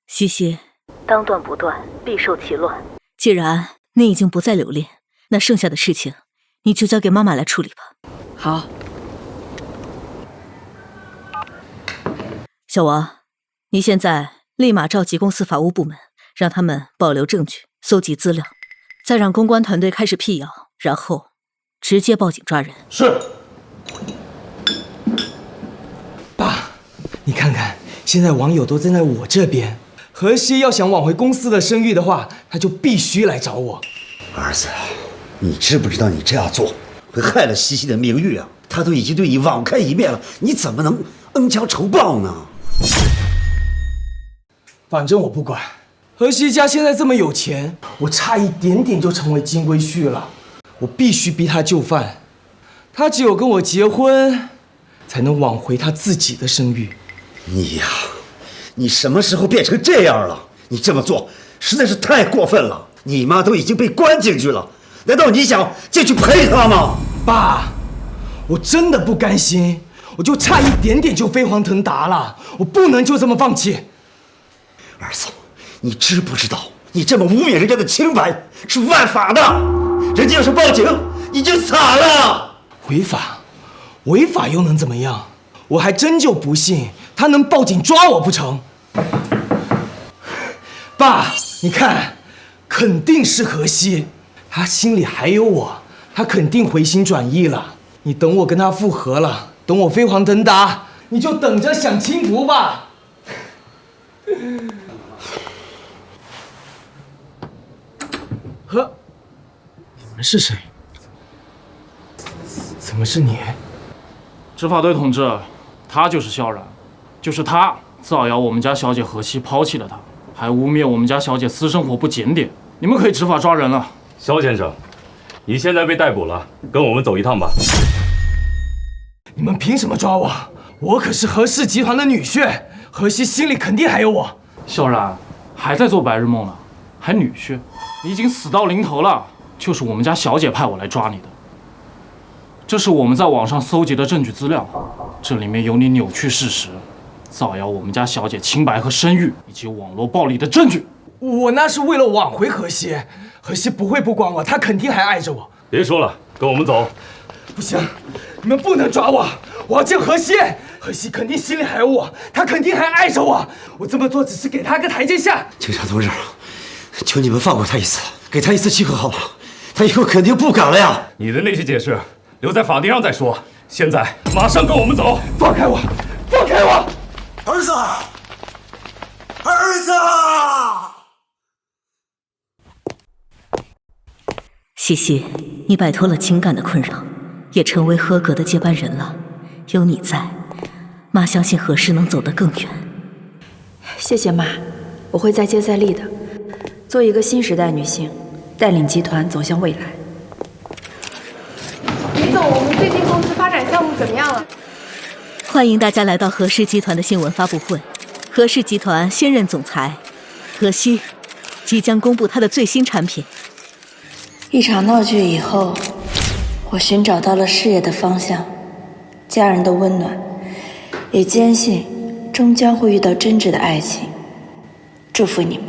西西，当断不断，必受其乱。既然你已经不再留恋，那剩下的事情你就交给妈妈来处理吧。好。小王，你现在立马召集公司法务部门，让他们保留证据，搜集资料，再让公关团队开始辟谣，然后直接报警抓人。是。爸，你看看，现在网友都站在我这边。何西要想挽回公司的声誉的话，他就必须来找我。儿子，你知不知道你这样做会害了西西的名誉啊？他都已经对你网开一面了，你怎么能恩将仇报呢？反正我不管。何西家现在这么有钱，我差一点点就成为金龟婿了，我必须逼他就范。他只有跟我结婚，才能挽回他自己的声誉。你呀，你什么时候变成这样了？你这么做实在是太过分了。你妈都已经被关进去了，难道你想进去陪她吗？爸，我真的不甘心，我就差一点点就飞黄腾达了，我不能就这么放弃。儿子，你知不知道，你这么污蔑人家的清白是犯法的，人家要是报警，你就惨了。违法？违法又能怎么样？我还真就不信他能报警抓我不成。爸，你看，肯定是何西，他心里还有我，他肯定回心转意了。你等我跟他复合了，等我飞黄腾达，你就等着享清福吧。你们是谁？怎么是你？执法队同志，他就是萧然，就是他造谣我们家小姐何西抛弃了他，还污蔑我们家小姐私生活不检点。你们可以执法抓人了。萧先生，你现在被逮捕了，跟我们走一趟吧。你们凭什么抓我？我可是何氏集团的女婿，何西心里肯定还有我。萧然还在做白日梦呢，还女婿？你已经死到临头了。就是我们家小姐派我来抓你的。这是我们在网上搜集的证据资料，这里面有你扭曲事实、造谣我们家小姐清白和声誉，以及网络暴力的证据。我那是为了挽回何西，何西不会不管我，她肯定还爱着我。别说了，跟我们走。不行，你们不能抓我，我要见何西。何西肯定心里还有我，她肯定还爱着我。我这么做只是给她个台阶下。警察同志，求你们放过她一次，给她一次机会好吗？她以后肯定不敢了呀。你的那些解释留在法庭上再说，现在马上跟我们走。放开我，放开我！儿子，儿子！西西，你摆脱了情感的困扰，也成为合格的接班人了。有你在，妈相信何氏能走得更远。谢谢妈，我会再接再厉的，做一个新时代女性，带领集团走向未来。李总，我们最近公司发展项目怎么样了？欢迎大家来到何氏集团的新闻发布会。何氏集团现任总裁何西即将公布他的最新产品。一场闹剧以后，我寻找到了事业的方向，家人的温暖，也坚信终将会遇到真挚的爱情。祝福你们。